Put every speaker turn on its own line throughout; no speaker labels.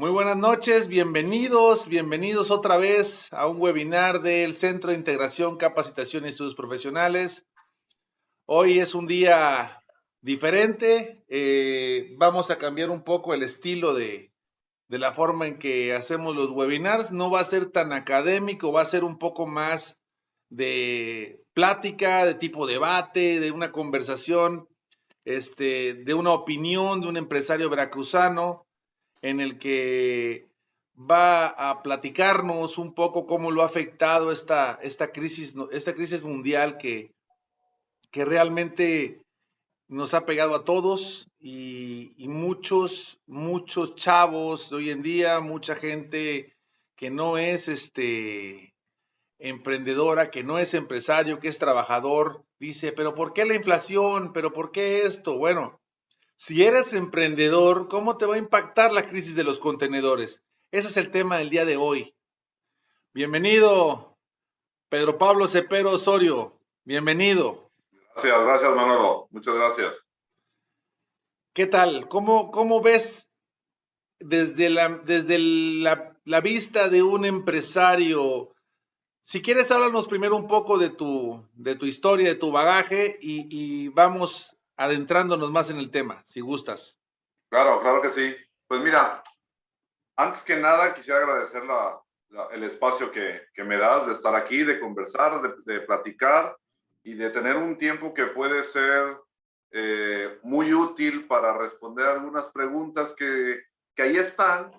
Muy buenas noches, bienvenidos otra vez a un webinar del Centro de Integración, Capacitación y Estudios Profesionales. Hoy es un día diferente, vamos a cambiar un poco el estilo de la forma en que hacemos los webinars. No va a ser tan académico, va a ser un poco más de plática, de tipo debate, de una conversación, de una opinión de un empresario veracruzano en el que va a platicarnos un poco cómo lo ha afectado esta crisis mundial que realmente nos ha pegado a todos y muchos chavos de hoy en día, mucha gente que no es emprendedora, que no es empresario, que es trabajador, dice, pero ¿por qué la inflación? ¿Pero por qué esto? Bueno, si eres emprendedor, ¿cómo te va a impactar la crisis de los contenedores? Ese es el tema del día de hoy. Bienvenido, Pedro Pablo Cepero Osorio. Bienvenido.
Gracias Manolo. Muchas gracias.
¿Qué tal? ¿Cómo ves desde la vista de un empresario? Si quieres, háblanos primero un poco de tu historia, de tu bagaje y vamos adentrándonos más en el tema, si gustas.
Claro que sí. Pues mira, antes que nada quisiera agradecer el espacio que me das de estar aquí, de conversar, de platicar y de tener un tiempo que puede ser muy útil para responder algunas preguntas que ahí están,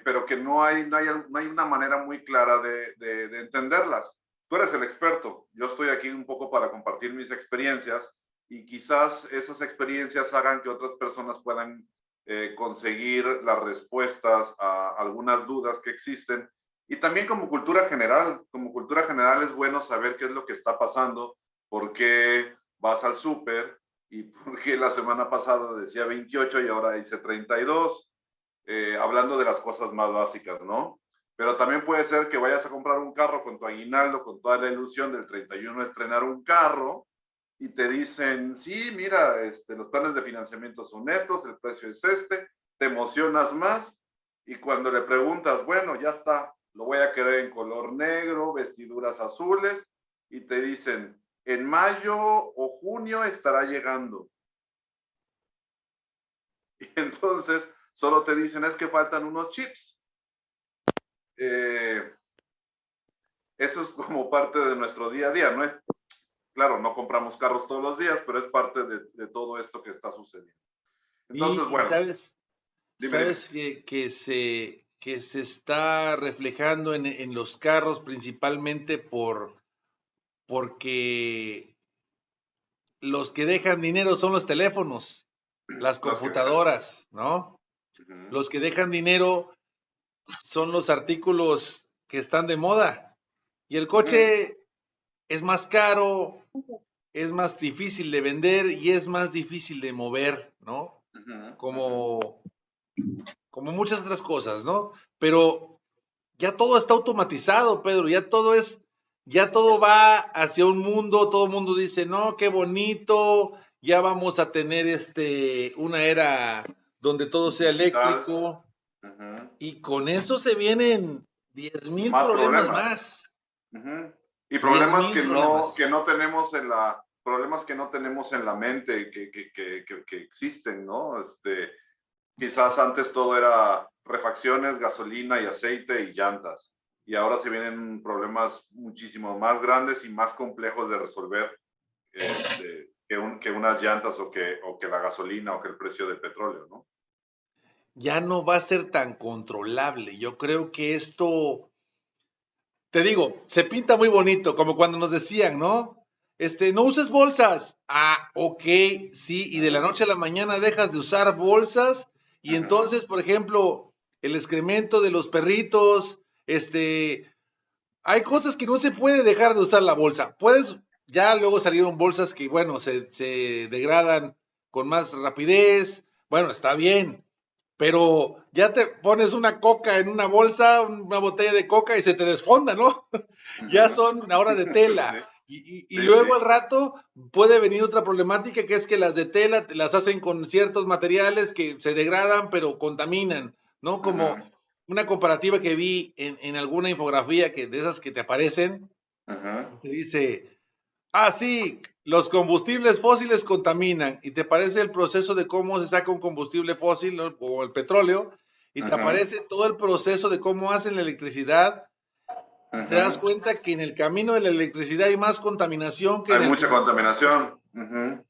pero que no hay una manera muy clara de entenderlas. Tú eres el experto, yo estoy aquí un poco para compartir mis experiencias y quizás esas experiencias hagan que otras personas puedan conseguir las respuestas a algunas dudas que existen. Y también como cultura general es bueno saber qué es lo que está pasando, por qué vas al súper y por qué la semana pasada decía 28 y ahora dice 32, hablando de las cosas más básicas, ¿no? Pero también puede ser que vayas a comprar un carro con tu aguinaldo, con toda la ilusión del 31 estrenar un carro, y te dicen, sí, mira, los planes de financiamiento son estos, el precio es este, te emocionas más, y cuando le preguntas, bueno, ya está, lo voy a querer en color negro, vestiduras azules, y te dicen, en mayo o junio estará llegando. Y entonces solo te dicen, es que faltan unos chips. Eso es como parte de nuestro día a día, no es, claro, no compramos carros todos los días, pero es parte de todo esto que está sucediendo. Entonces,
Y
bueno,
sabes,
dime.
sabes que se está reflejando en los carros principalmente porque los que dejan dinero son los teléfonos, las
Las que...
computadoras, ¿no? Los que dejan dinero son los artículos que están de moda. Y el coche es más caro, es más difícil de vender y es más difícil de mover, ¿no? Como, como muchas otras cosas, ¿no? Pero ya todo está automatizado, Pedro, ya todo va hacia un mundo, todo el mundo dice, no, qué bonito, ya vamos a tener una era donde todo sea
Digital.
eléctrico, y con eso se vienen 10,000
Más
problemas
problemas.
más,
Y
diez
problemas
mil problemas.
problemas que no tenemos en la mente, que existen, ¿no? Quizás antes todo era refacciones, gasolina y aceite y llantas. Y ahora se vienen problemas muchísimo más grandes y más complejos de resolver que unas llantas o que la gasolina o que el precio del petróleo, ¿no?
Ya no va a ser tan controlable. Yo creo que esto, te digo, se pinta muy bonito, como cuando nos decían, ¿no? No uses bolsas. Ah, ok, sí, y de la noche a la mañana dejas de usar bolsas y entonces, por ejemplo, el excremento de los perritos, hay cosas que no se puede dejar de usar la bolsa. Ya luego salieron bolsas que, bueno, se degradan con más rapidez. Bueno, está bien, pero ya te pones una coca en una bolsa, una botella de coca y se te desfonda, ¿no? Ya son ahora de
Sí,
tela. Y
sí,
luego al
sí.
rato puede venir otra problemática que es que las de tela las hacen con ciertos materiales que se degradan pero contaminan. ¿no? Como
Ujú,
una comparativa que vi en alguna infografía de esas que te aparecen,
ujú,
te dice, ah, sí, los combustibles fósiles contaminan y te aparece el proceso de cómo se saca un combustible fósil, ¿no? O el petróleo, y te
ujú,
aparece todo el proceso de cómo hacen la electricidad y te das
ujú.
cuenta que en el camino de la electricidad hay más contaminación que
Hay
en el
mucha
combustible fósil.
contaminación. Ujú.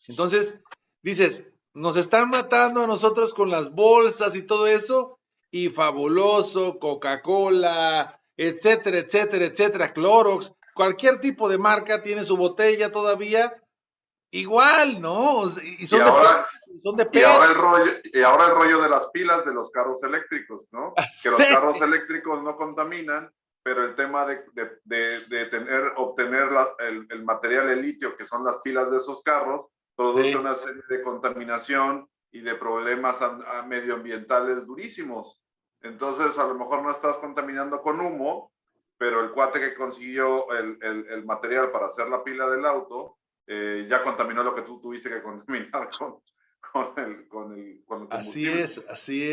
Entonces, dices, nos están matando a nosotros con las bolsas y todo eso, y fabuloso, Coca-Cola, etcétera, etcétera, etcétera, Clorox, cualquier tipo de marca tiene su botella todavía igual, ¿no? Y
Y
son de
ahora,
plástico, son de
y
PET.
ahora el rollo, y ahora el rollo de las pilas de los carros eléctricos, ¿no? Que los carros
Sí,
eléctricos no contaminan, pero el tema de obtener el material, el litio, que son las pilas de esos carros, produce
sí,
una serie de contaminación y de problemas medioambientales durísimos. Entonces, a lo mejor no estás contaminando con humo, pero el cuate que consiguió el material para hacer la pila del auto, ya contaminó lo que tú tuviste que contaminar con el
así
combustible.
es, así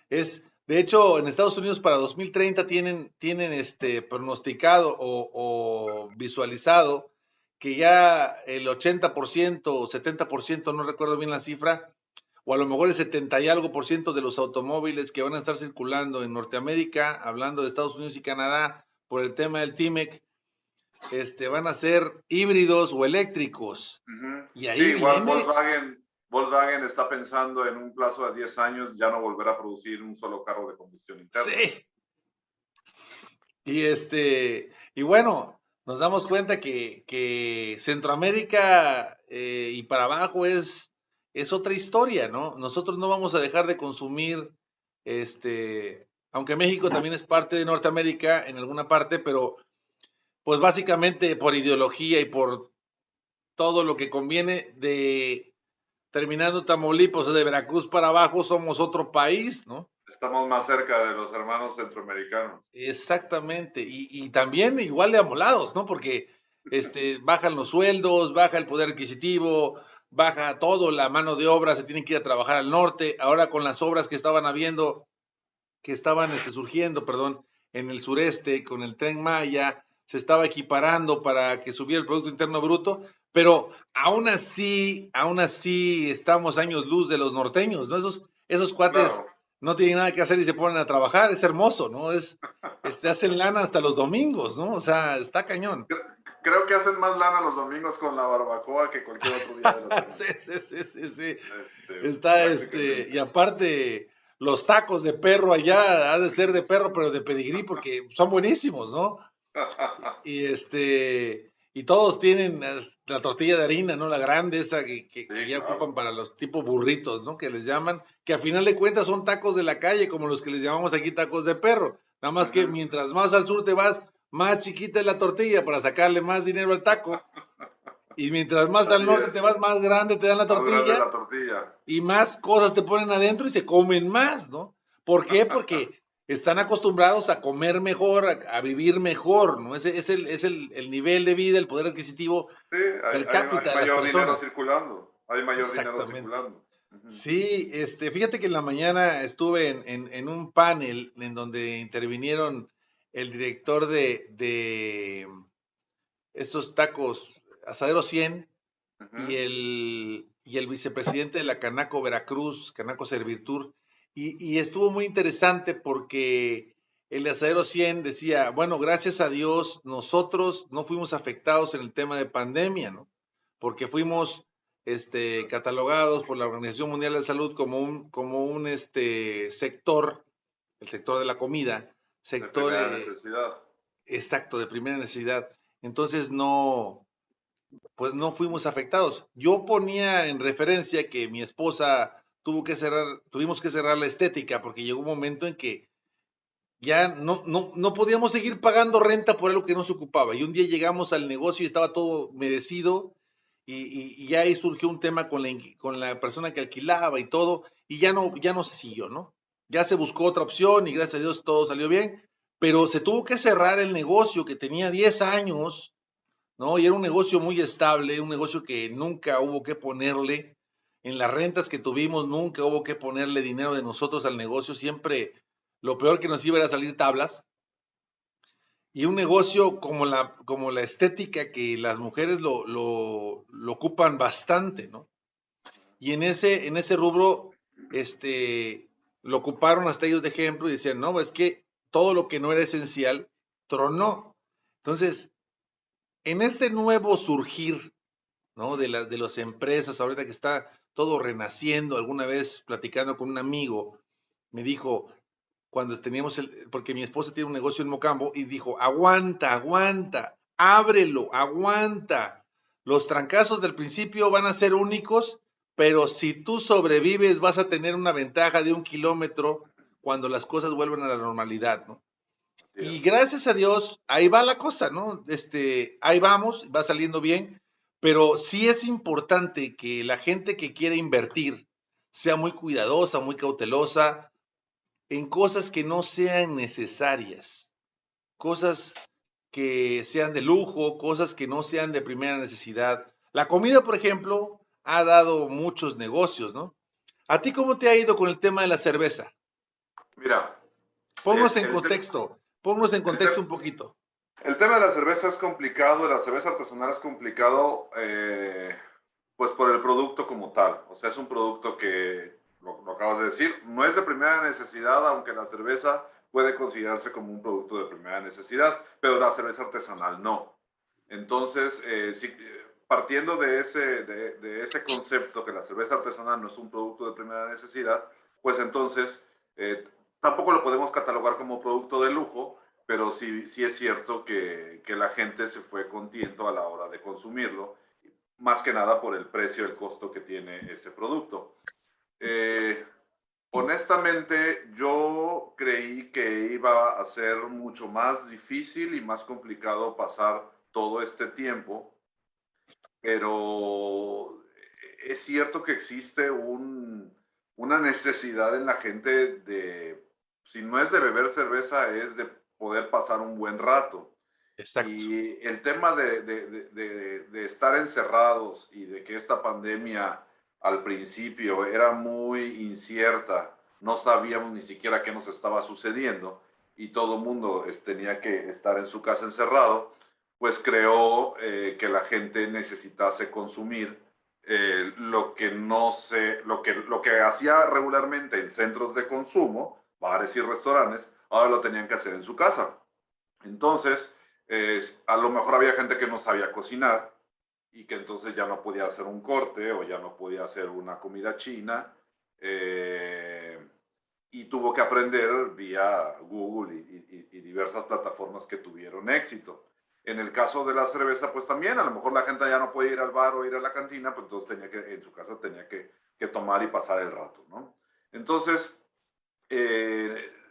es. De hecho, en Estados Unidos para 2030 tienen pronosticado o visualizado que ya el 80% o 70%, no recuerdo bien la cifra, o a lo mejor el 70 y algo por ciento de los automóviles que van a estar circulando en Norteamérica, hablando de Estados Unidos y Canadá, por el tema del TIMEC, van a ser híbridos o eléctricos.
Uh-huh.
Y
Sí,
ahí
igual
viene,
Volkswagen está pensando en un plazo de 10 años ya no volver a producir un solo carro de combustión interna.
sí, y bueno, nos damos cuenta que Centroamérica y para abajo es otra historia, ¿no? Nosotros no vamos a dejar de consumir, aunque México también es parte de Norteamérica en alguna parte, pero pues básicamente por ideología y por todo lo que conviene de terminando Tamaulipas o de Veracruz para abajo, somos otro país, ¿no?
Estamos más cerca de los hermanos centroamericanos.
Exactamente, y también igual de amolados, ¿no? Porque bajan los sueldos, baja el poder adquisitivo, baja todo, la mano de obra, se tienen que ir a trabajar al norte. Ahora con las obras que estaban habiendo, que estaban surgiendo, perdón, en el sureste, con el Tren Maya, se estaba equiparando para que subiera el Producto Interno Bruto, pero aún así estamos años luz de los norteños, ¿no? Esos cuates
Claro,
no tienen nada que hacer y se ponen a trabajar, es hermoso, ¿no? Hacen lana hasta los domingos, ¿no? O sea, está cañón.
creo que hacen más lana los domingos con la barbacoa que cualquier otro día de la
Sí,
semana.
sí, sí, sí, sí. Está y
Prácticamente.
aparte, los tacos de perro allá ha de ser de perro, pero de pedigrí, porque son buenísimos, ¿no? Y todos tienen la tortilla de harina, ¿no? La grande, esa que
Sí,
ya ocupan
claro.
para los tipos burritos, ¿no? Que les llaman, que a final de cuentas son tacos de la calle, como los que les llamamos aquí tacos de perro. Nada más que
Uh-huh.
mientras más al sur te vas, más chiquita es la tortilla para sacarle más dinero al taco. Y mientras más al
Así
norte te
es.
vas, más grande te dan la
Más grande
tortilla
la tortilla.
y más cosas te ponen adentro y se comen más, ¿no? ¿Por qué? Porque están acostumbrados a comer mejor, a vivir mejor, ¿no? Ese es el nivel de vida, el poder adquisitivo
Sí,
per
hay
cápita de las
mayor dinero
personas.
circulando. Hay mayor dinero
Exactamente.
circulando. Uh-huh.
Sí, fíjate que en la mañana estuve en un panel en donde intervinieron el director de estos tacos Asadero 100
Uh-huh.
y el vicepresidente de la Canaco Veracruz, Canaco Servitur, y estuvo muy interesante porque el de Asadero 100 decía, bueno, gracias a Dios nosotros no fuimos afectados en el tema de pandemia, ¿no? Porque fuimos catalogados por la Organización Mundial de Salud como un sector, el sector de la comida,
De
sector
primera necesidad.
exacto de primera necesidad. Entonces no, pues no fuimos afectados. Yo ponía en referencia que mi esposa tuvimos que cerrar la estética porque llegó un momento en que ya no podíamos seguir pagando renta por algo que no se ocupaba. Y un día llegamos al negocio y estaba todo humedecido y ya ahí surgió un tema con la persona que alquilaba y todo, y ya no se siguió, ¿no? Ya se buscó otra opción y gracias a Dios todo salió bien, pero se tuvo que cerrar el negocio que tenía 10 años, ¿no? Y era un negocio muy estable, un negocio que nunca hubo que ponerle. en las rentas que tuvimos nunca hubo que ponerle dinero de nosotros al negocio, siempre lo peor que nos iba era salir tablas. Y un negocio como la estética, que las mujeres lo ocupan bastante, ¿no? Y en ese rubro, lo ocuparon hasta ellos de ejemplo y decían, no, es que todo lo que no era esencial tronó. Entonces, en este nuevo surgir, ¿no? De las empresas, ahorita que está todo renaciendo, alguna vez platicando con un amigo, me dijo, cuando teníamos porque mi esposa tiene un negocio en Mocambo, y dijo, aguanta, aguanta, ábrelo, aguanta. Los trancazos del principio van a ser únicos, pero si tú sobrevives vas a tener una ventaja de 1 kilómetro cuando las cosas vuelvan a la normalidad, ¿no?
Así
Y
es.
gracias a Dios, ahí va la cosa, ¿no? Ahí vamos, va saliendo bien, pero sí es importante que la gente que quiere invertir sea muy cuidadosa, muy cautelosa en cosas que no sean necesarias, cosas que sean de lujo, cosas que no sean de primera necesidad. La comida, por ejemplo, ha dado muchos negocios, ¿no? ¿A ti cómo te ha ido con el tema de la cerveza?
Mira,
Ponnos
el,
en
el, te-
contexto, ponnos en
el
contexto
te-
un poquito.
el tema de la cerveza es complicado, la cerveza artesanal es complicado, pues por el producto como tal. O sea, es un producto que, lo acabas de decir, no es de primera necesidad, aunque la cerveza puede considerarse como un producto de primera necesidad, pero la cerveza artesanal no. Entonces, partiendo de ese concepto que la cerveza artesanal no es un producto de primera necesidad, pues entonces eh, tampoco lo podemos catalogar como producto de lujo, pero sí es cierto que la gente se fue con tiento a la hora de consumirlo, más que nada por el precio, el costo que tiene ese producto. Eh, Honestamente, yo creí que iba a ser mucho más difícil y más complicado pasar todo este tiempo, pero es cierto que existe una necesidad en la gente de, si no es de beber cerveza, es de poder pasar un buen rato.
Exacto.
Y el tema de estar encerrados y de que esta pandemia al principio era muy incierta, no sabíamos ni siquiera qué nos estaba sucediendo y todo el mundo tenía que estar en su casa encerrado, pues creó que la gente necesitase consumir lo que no se, lo que hacía regularmente en centros de consumo, bares y restaurantes, ahora lo tenían que hacer en su casa. Entonces, a lo mejor había gente que no sabía cocinar y que entonces ya no podía hacer un corte o ya no podía hacer una comida china eh, y tuvo que aprender vía Google y diversas plataformas que tuvieron éxito. En el caso de la cerveza, pues también, a lo mejor la gente ya no podía ir al bar o ir a la cantina, pues entonces tenía que, en su casa tenía que tomar y pasar el rato, ¿no? Entonces,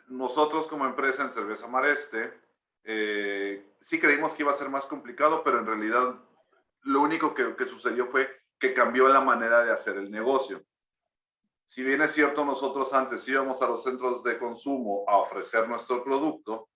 nosotros como empresa en Cerveza Mareste, sí creímos que iba a ser más complicado, pero en realidad lo único que sucedió fue que cambió la manera de hacer el negocio. Si bien es cierto, nosotros antes íbamos a los centros de consumo a ofrecer nuestro producto,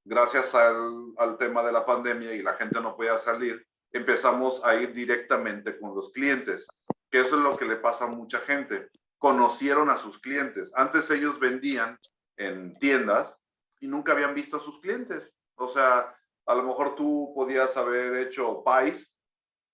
gracias al tema de la pandemia y la gente no podía salir, empezamos a ir directamente con los clientes, que eso es lo que le pasa a mucha gente. Conocieron a sus clientes. Antes ellos vendían en tiendas y nunca habían visto a sus clientes. O sea, a lo mejor tú podías haber hecho pies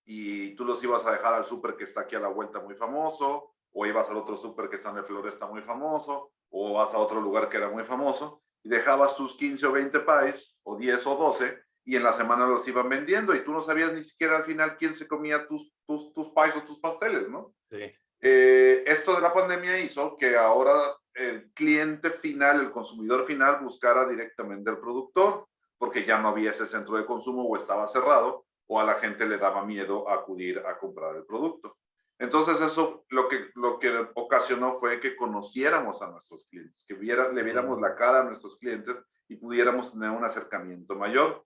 y tú los ibas a dejar al súper que está aquí a la vuelta muy famoso, o ibas al otro súper que está en el Floresta muy famoso, o vas a otro lugar que era muy famoso, y dejabas tus 15 o 20 pies, o 10 o 12, y en la semana los iban vendiendo, y tú no sabías ni siquiera al final quién se comía tus pies o tus pasteles, ¿no?
Sí.
Esto de la pandemia hizo que ahora el cliente final, el consumidor final, buscara directamente al productor, porque ya no había ese centro de consumo o estaba cerrado, o a la gente le daba miedo acudir a comprar el producto. Entonces eso lo que ocasionó fue que conociéramos a nuestros clientes, que le viéramos la cara a nuestros clientes y pudiéramos tener un acercamiento mayor.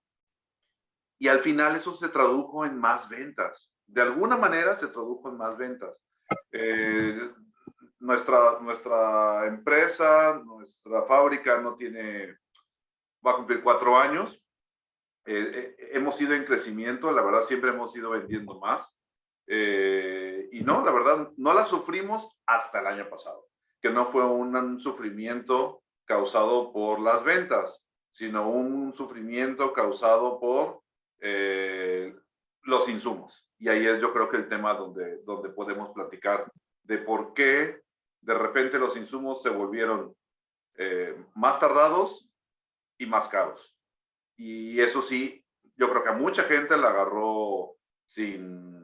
Y al final eso se tradujo en más ventas. De alguna manera se tradujo en más ventas. Eh, nuestra empresa, nuestra fábrica no tiene, va a cumplir 4 años. Hemos ido en crecimiento, la verdad siempre hemos ido vendiendo más. Y no, la verdad, no la sufrimos hasta el año pasado, que no fue un sufrimiento causado por las ventas, sino un sufrimiento causado por los insumos. Y ahí es yo creo que el tema donde podemos platicar de por qué de repente los insumos se volvieron más tardados y más caros. Y eso sí, yo creo que a mucha gente la agarró sin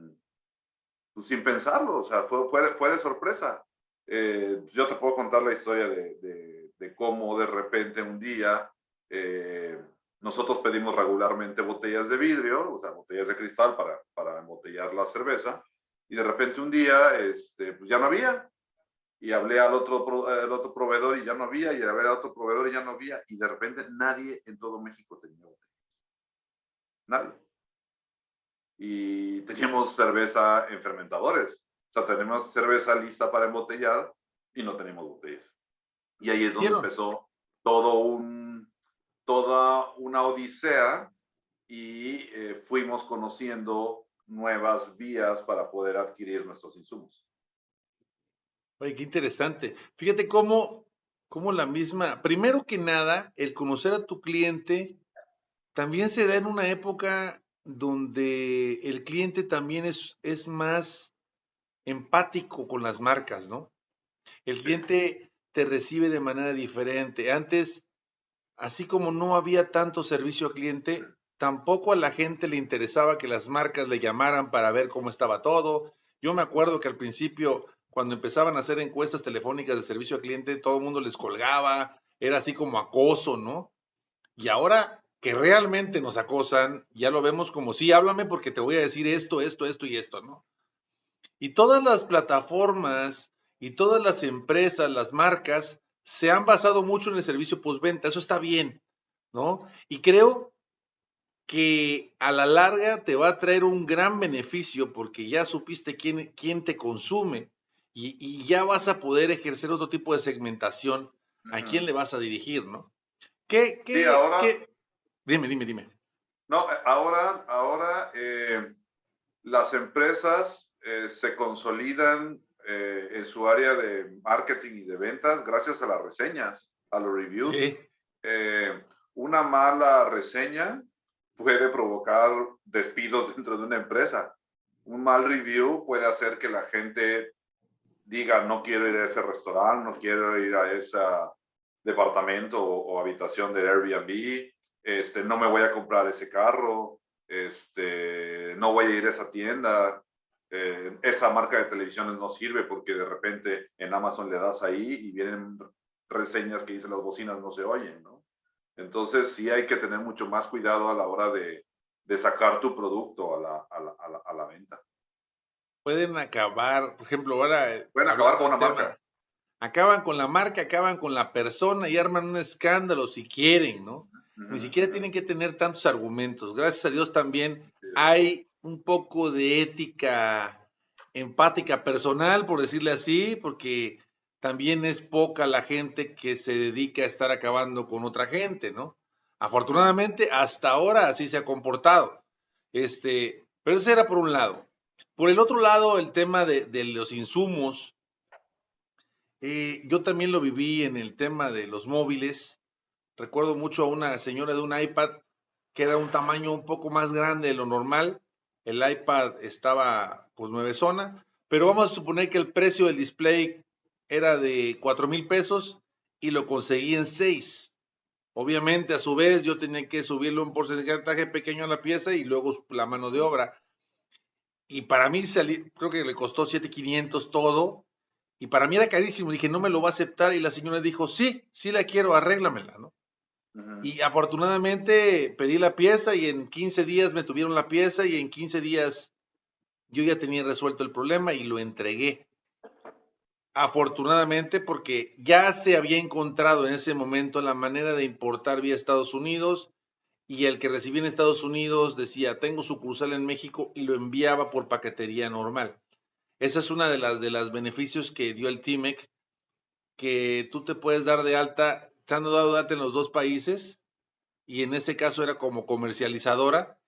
pensarlo, o sea, fue de sorpresa. Yo te puedo contar la historia de cómo de repente un día nosotros pedimos regularmente botellas de vidrio, o sea, botellas de cristal para embotellar la cerveza, y de repente un día pues ya no había, y hablé al otro proveedor y ya no había, y hablé al otro proveedor y ya no había, y de repente nadie en todo México tenía botellas. Nadie. Y teníamos cerveza en fermentadores. O sea, tenemos cerveza lista para embotellar y no tenemos botellas. Y ahí es donde empezó toda una odisea y fuimos conociendo nuevas vías para poder adquirir nuestros insumos.
Oye, qué interesante. Fíjate cómo la misma, primero que nada, el conocer a tu cliente también se da en una época donde el cliente también es más empático con las marcas, ¿no? El cliente te recibe de manera diferente. Antes, así como no había tanto servicio al cliente, tampoco a la gente le interesaba que las marcas le llamaran para ver cómo estaba todo. Yo me acuerdo que al principio, cuando empezaban a hacer encuestas telefónicas de servicio al cliente, todo el mundo les colgaba, era así como acoso, ¿no? Y ahora que realmente nos acosan, ya lo vemos como, sí, háblame porque te voy a decir esto, esto, esto y esto, ¿no? Y todas las plataformas y todas las empresas, las marcas, se han basado mucho en el servicio postventa. Eso está bien, ¿no? Y creo que a la larga te va a traer un gran beneficio porque ya supiste quién te consume y ya vas a poder ejercer otro tipo de segmentación a quién le vas a dirigir, ¿no?
Sí, ahora.
Dime.
No, ahora las empresas se consolidan en su área de marketing y de ventas gracias a las reseñas, a los reviews.
Sí.
Una mala reseña puede provocar despidos dentro de una empresa. Un mal review puede hacer que la gente diga, no quiero ir a ese restaurante, no quiero ir a ese departamento o habitación de Airbnb, no me voy a comprar ese carro, no voy a ir a esa tienda, esa marca de televisiones no sirve porque de repente en Amazon le das ahí y vienen reseñas que dicen las bocinas no se oyen, ¿no? Entonces sí hay que tener mucho más cuidado a la hora de sacar tu producto a la venta.
Pueden acabar, por ejemplo, ahora
Pueden acabar
hablando
con
del
una
tema,
marca.
acaban con la marca, acaban con la persona y arman un escándalo si quieren, ¿no? Ni siquiera tienen que tener tantos argumentos. Gracias a Dios también hay un poco de ética empática personal, por decirle así, porque también es poca la gente que se dedica a estar acabando con otra gente, ¿no? Afortunadamente, hasta ahora así se ha comportado. Pero eso era por un lado. Por el otro lado, el tema de los insumos, yo también lo viví en el tema de los móviles. Recuerdo mucho a una señora de un iPad que era un tamaño un poco más grande de lo normal. El iPad estaba pues nuevezona, pero vamos a suponer que el precio del display era de 4,000 pesos y lo conseguí en 6. Obviamente, a su vez, yo tenía que subirle un porcentaje pequeño a la pieza y luego la mano de obra. Y para mí creo que le costó 7,500 todo. Y para mí era carísimo. Dije, no me lo va a aceptar. Y la señora dijo, sí, sí la quiero, arréglamela, ¿no? Y afortunadamente pedí la pieza y en 15 días me tuvieron la pieza y en 15 días yo ya tenía resuelto el problema y lo entregué. Afortunadamente porque ya se había encontrado en ese momento la manera de importar vía Estados Unidos y el que recibía en Estados Unidos decía, tengo sucursal en México y lo enviaba por paquetería normal. Esa es una de las beneficios que dio el TIMEC, que tú te puedes dar de alta, estando dado de alta en los dos países, y en ese caso era como comercializadora,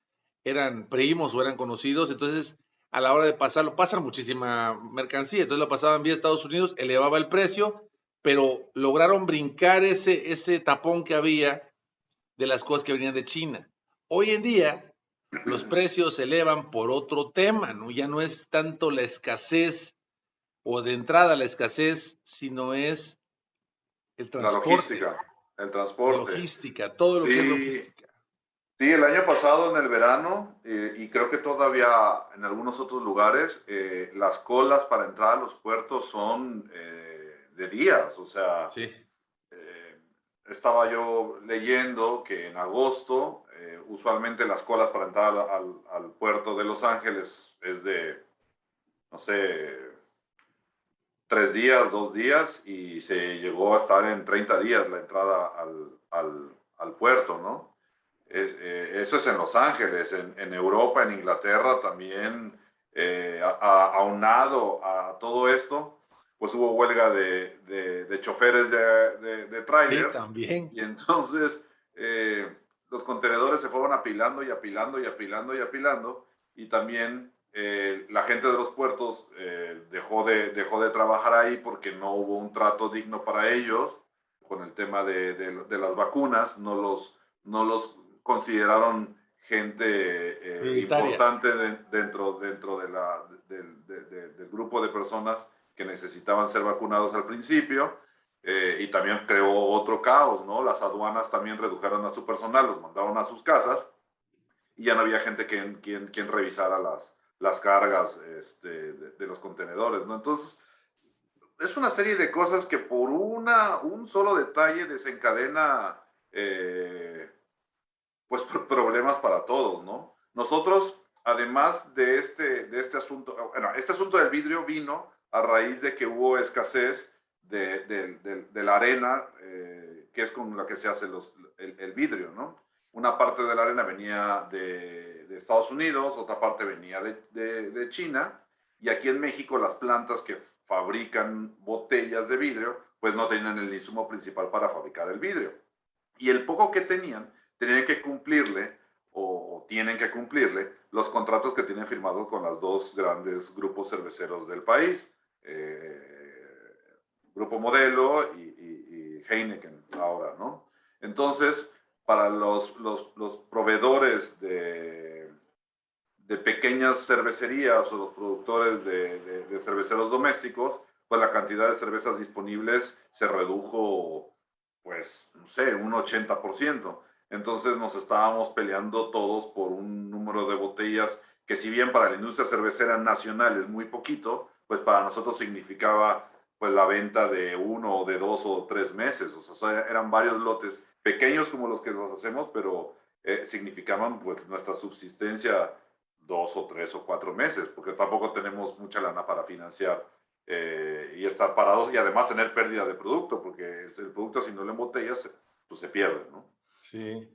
eran primos o eran conocidos, entonces a la hora de pasarlo, pasan muchísima mercancía, entonces lo pasaban vía Estados Unidos, elevaba el precio, pero lograron brincar ese tapón que había de las cosas que venían de China. Hoy en día, los precios se elevan por otro tema, ¿no? Ya no es tanto la escasez o de entrada la escasez, sino es el
La
transporte,
logística, el
la
transporte.
logística, todo lo que es
Sí,
logística.
sí, el año pasado en el verano, y creo que todavía en algunos otros lugares, las colas para entrar a los puertos son de días. O sea,
Sí,
eh, estaba yo leyendo que en agosto, usualmente las colas para entrar al puerto de Los Ángeles es de, no sé, 3 días, 2 días, y se llegó a estar en 30 días la entrada al puerto, ¿no? Eso es en Los Ángeles. En Europa, en Inglaterra también, aunado a todo esto, pues hubo huelga de choferes de
sí,
trailers,
también.
y entonces los contenedores se fueron apilando y apilando y apilando y apilando, y también la gente de los puertos dejó de trabajar ahí porque no hubo un trato digno para ellos con el tema de las vacunas. No los consideraron gente
Prioritaria.
importante dentro del grupo de personas que necesitaban ser vacunados al principio. Y también creó otro caos, ¿no? Las aduanas también redujeron a su personal, los mandaron a sus casas, y ya no había gente quien revisara las cargas de los contenedores, ¿no? Entonces, es una serie de cosas que por un solo detalle desencadena pues problemas para todos, ¿no? Nosotros, además de este asunto, bueno, este asunto del vidrio vino a raíz de que hubo escasez de la arena, que es con la que se hace el vidrio, ¿no? Una parte de la arena venía de Estados Unidos, otra parte venía de China, y aquí en México las plantas que fabrican botellas de vidrio, pues no tenían el insumo principal para fabricar el vidrio. Y el poco que tenían que cumplirle, o tienen que cumplirle, los contratos que tienen firmados con los dos grandes grupos cerveceros del país, Grupo Modelo y Heineken ahora, ¿no? Entonces, para los proveedores de pequeñas cervecerías o los productores de cerveceros domésticos, pues la cantidad de cervezas disponibles se redujo, pues, no sé, un 80%. Entonces nos estábamos peleando todos por un número de botellas que, si bien para la industria cervecera nacional es muy poquito, pues para nosotros significaba pues la venta de 1 o de 2 o 3 meses. O sea, eran varios lotes pequeños como los que nos hacemos, pero significaban pues nuestra subsistencia 2 o 3 o 4 meses, porque tampoco tenemos mucha lana para financiar y estar parados, y además tener pérdida de producto, porque el producto, si no lo embotellas, pues se pierde, ¿no?
Sí.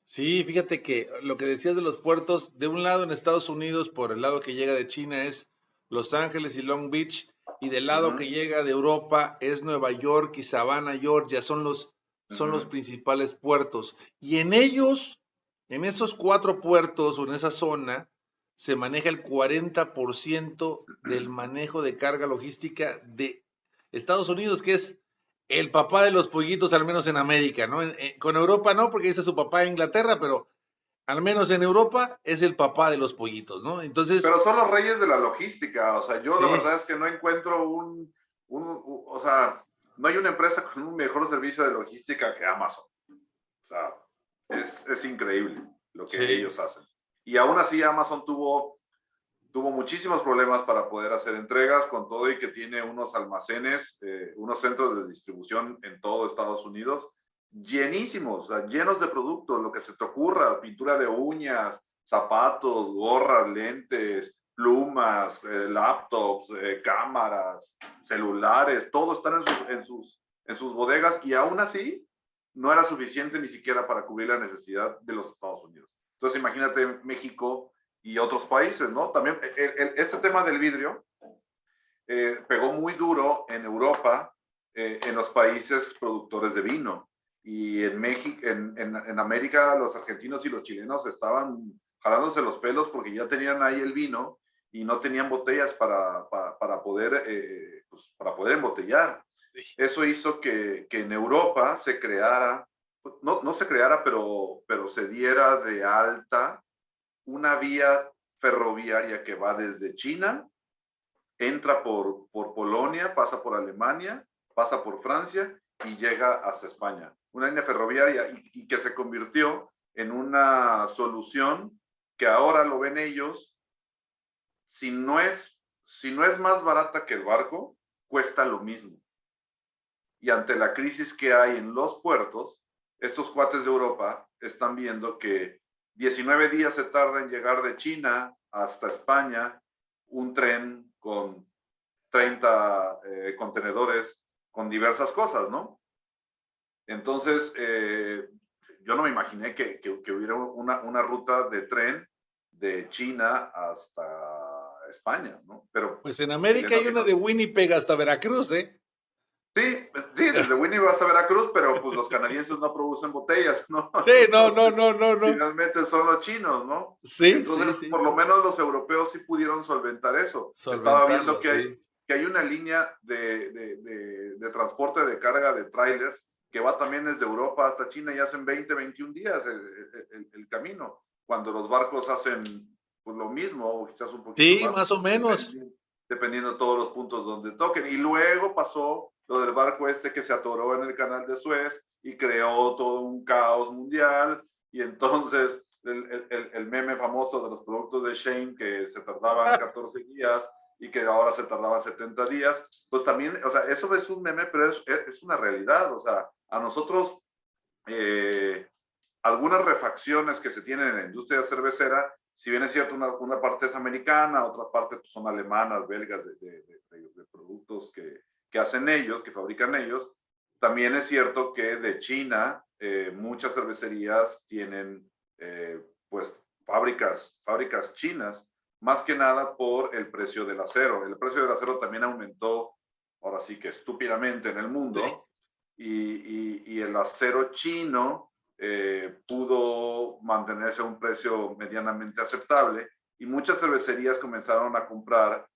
Sí, fíjate que lo que decías de los puertos, de un lado en Estados Unidos, por el lado que llega de China es Los Ángeles y Long Beach, y del
Uh
lado
-huh,
que llega de Europa es Nueva York y Savannah, Georgia,
uh
son los
-huh.
principales puertos. Y en ellos, en esos cuatro puertos o en esa zona, se maneja el 40% del manejo de carga logística de Estados Unidos, que es el papá de los pollitos, al menos en América, ¿no? Con Europa no, porque ese es su papá en Inglaterra, pero al menos en Europa es el papá de los pollitos, ¿no? Entonces,
Pero son los reyes de la logística. O sea, yo la
sí,
verdad es que no encuentro o sea, no hay una empresa con un mejor servicio de logística que Amazon. O sea, es increíble lo que
sí,
ellos hacen. Y aún así Amazon tuvo muchísimos problemas para poder hacer entregas, con todo y que tiene unos almacenes, unos centros de distribución en todo Estados Unidos, llenísimos, o sea, llenos de productos, lo que se te ocurra: pintura de uñas, zapatos, gorras, lentes, plumas, laptops, cámaras, celulares, todo están en sus bodegas, y aún así no era suficiente ni siquiera para cubrir la necesidad de los Estados Unidos. Entonces imagínate México y otros países, ¿no? También este tema del vidrio pegó muy duro en Europa, en los países productores de vino. Y en México, en América, los argentinos y los chilenos estaban jalándose los pelos porque ya tenían ahí el vino, y no tenían botellas pues, para poder embotellar. Eso hizo que en Europa se creara, no se creara, pero se diera de alta una vía ferroviaria que va desde China, entra por Polonia, pasa por Alemania, pasa por Francia y llega hasta España. Una línea ferroviaria y que se convirtió en una solución que ahora lo ven ellos, si no es más barata que el barco, cuesta lo mismo. Y ante la crisis que hay en los puertos, estos cuates de Europa están viendo que 19 días se tarda en llegar de China hasta España un tren con 30 contenedores con diversas cosas, ¿no? Entonces, yo no me imaginé que hubiera una ruta de tren de China hasta España, ¿no? Pero
Pues en
siguen
América hay una
haciendo.
de Winnipeg hasta Veracruz, ¿eh?
Sí, desde Winnipeg vas a Veracruz, pero pues los canadienses no producen botellas, ¿no?
Sí, no, no,
Entonces,
no, no, no.
finalmente son los chinos, ¿no?
Sí, sí,
Entonces,
sí,
por lo
sí.
menos los europeos sí pudieron solventar eso. Estaba viendo
Solventarlo, sí.
que hay una línea de transporte de carga de trailers que va también desde Europa hasta China y hacen 20, 21 días el camino, cuando los barcos hacen pues, lo mismo o quizás un poquito
Sí,
más,
más o menos.
dependiendo de todos los puntos donde toquen. Y luego pasó lo del barco este que se atoró en el canal de Suez y creó todo un caos mundial. Y entonces el meme famoso de los productos de Shane que se tardaban 14 días y que ahora se tardaban 70 días, pues también, o sea, eso es un meme, pero es una realidad. O sea, a nosotros, algunas refacciones que se tienen en la industria cervecera, si bien es cierto, una parte es americana, otra parte pues, son alemanas, belgas, de productos que hacen ellos, que fabrican ellos. También es cierto que de China muchas cervecerías tienen pues fábricas chinas, más que nada por el precio del acero. El precio del acero también aumentó, ahora sí que estúpidamente en el
Sí.
mundo, y el acero chino pudo mantenerse a un precio medianamente aceptable y muchas cervecerías comenzaron a comprar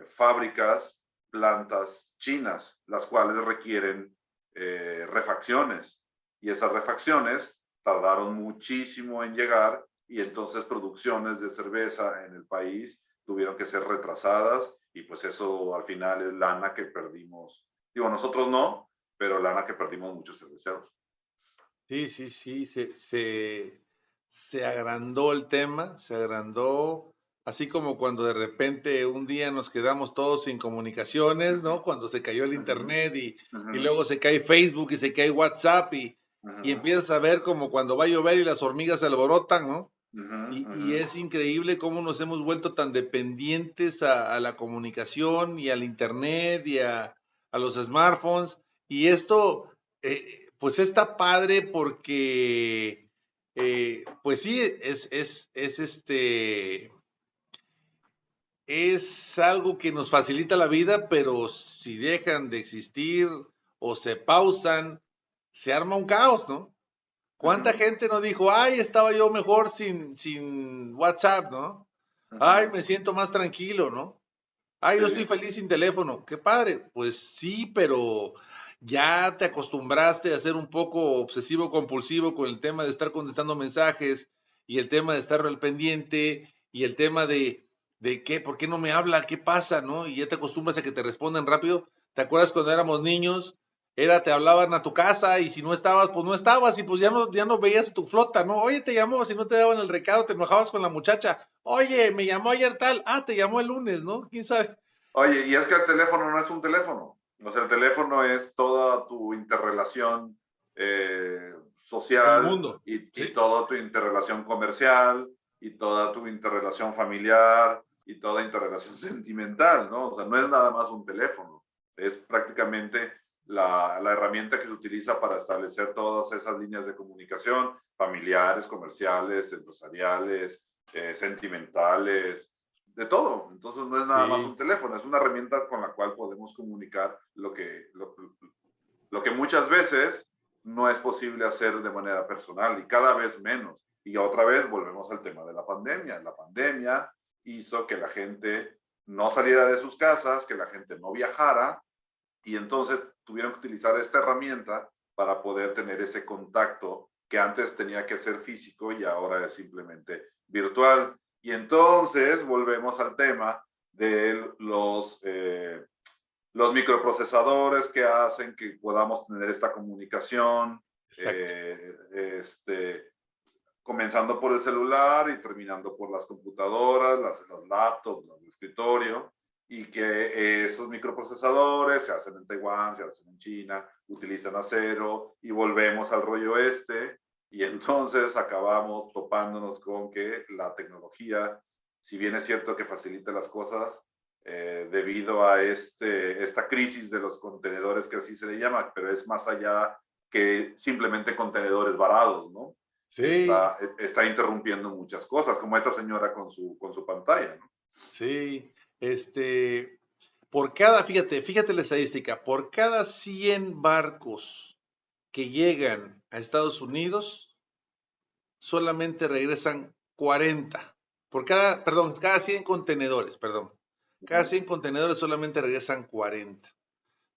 fábricas, plantas chinas, las cuales requieren refacciones y esas refacciones tardaron muchísimo en llegar y entonces producciones de cerveza en el país tuvieron que ser retrasadas y pues eso al final es lana que perdimos. Digo, nosotros no, pero lana que perdimos muchos cerveceros.
Sí, sí, sí, se agrandó el tema, se agrandó, así como cuando de repente un día nos quedamos todos sin comunicaciones, ¿no? Cuando se cayó el
Uh -huh,
internet
uh
y
-huh,
luego se cae Facebook y se cae WhatsApp
uh
y
-huh,
empiezas a ver como cuando va a llover y las hormigas se alborotan, ¿no?
uh -huh, uh
Y
-huh.
es increíble cómo nos hemos vuelto tan dependientes a la comunicación y al internet y a los smartphones. Y esto, pues está padre porque, pues sí, es algo que nos facilita la vida, pero si dejan de existir o se pausan, se arma un caos, ¿no?
Uh
¿Cuánta
-huh,
gente no dijo, ay, estaba yo mejor sin WhatsApp, ¿no?
uh
Ay,
-huh.
me siento más tranquilo, ¿no? Ay,
Sí,
yo estoy feliz sin teléfono. Qué padre. Pues sí, pero ya te acostumbraste a ser un poco obsesivo compulsivo con el tema de estar contestando mensajes y el tema de estar al pendiente y el tema de qué, por qué no me habla, qué pasa, ¿no? Y ya te acostumbras a que te respondan rápido. ¿Te acuerdas cuando éramos niños? Te hablaban a tu casa y si no estabas, pues no estabas y pues ya no veías a tu flota, ¿no? Oye, te llamó, si no te daban el recado, te enojabas con la muchacha. Oye, me llamó ayer tal, te llamó el lunes, ¿no? ¿Quién sabe?
oye, y es que el teléfono no es un teléfono. O sea, el teléfono es toda tu interrelación
Con el
social
mundo,
y
¿sí?
toda tu interrelación comercial y toda tu interrelación familiar y toda interrelación sentimental, ¿no? O sea, no es nada más un teléfono. Es prácticamente la herramienta que se utiliza para establecer todas esas líneas de comunicación familiares, comerciales, empresariales, sentimentales, de todo. Entonces no es nada más un
Sí,
teléfono, es una herramienta con la cual podemos comunicar lo que muchas veces no es posible hacer de manera personal y cada vez menos. Y otra vez volvemos al tema de la pandemia. La pandemia hizo que la gente no saliera de sus casas, que la gente no viajara, y entonces tuvieron que utilizar esta herramienta para poder tener ese contacto que antes tenía que ser físico y ahora es simplemente virtual. Y entonces volvemos al tema de los microprocesadores que hacen que podamos tener esta comunicación,
Exacto.
comenzando por el celular y terminando por las computadoras, las laptops, los de escritorio, y que esos microprocesadores se hacen en Taiwán, se hacen en China, utilizan acero y volvemos al rollo y entonces acabamos topándonos con que la tecnología, si bien es cierto que facilita las cosas, debido a esta crisis de los contenedores, que así se le llama, pero es más allá que simplemente contenedores varados, ¿no?
Sí,
Está interrumpiendo muchas cosas, como esta señora con su pantalla, ¿no?
sí. Fíjate la estadística, por cada 100 barcos que llegan a Estados Unidos, solamente regresan 40. Cada 100 contenedores, perdón. Cada 100 contenedores solamente regresan 40.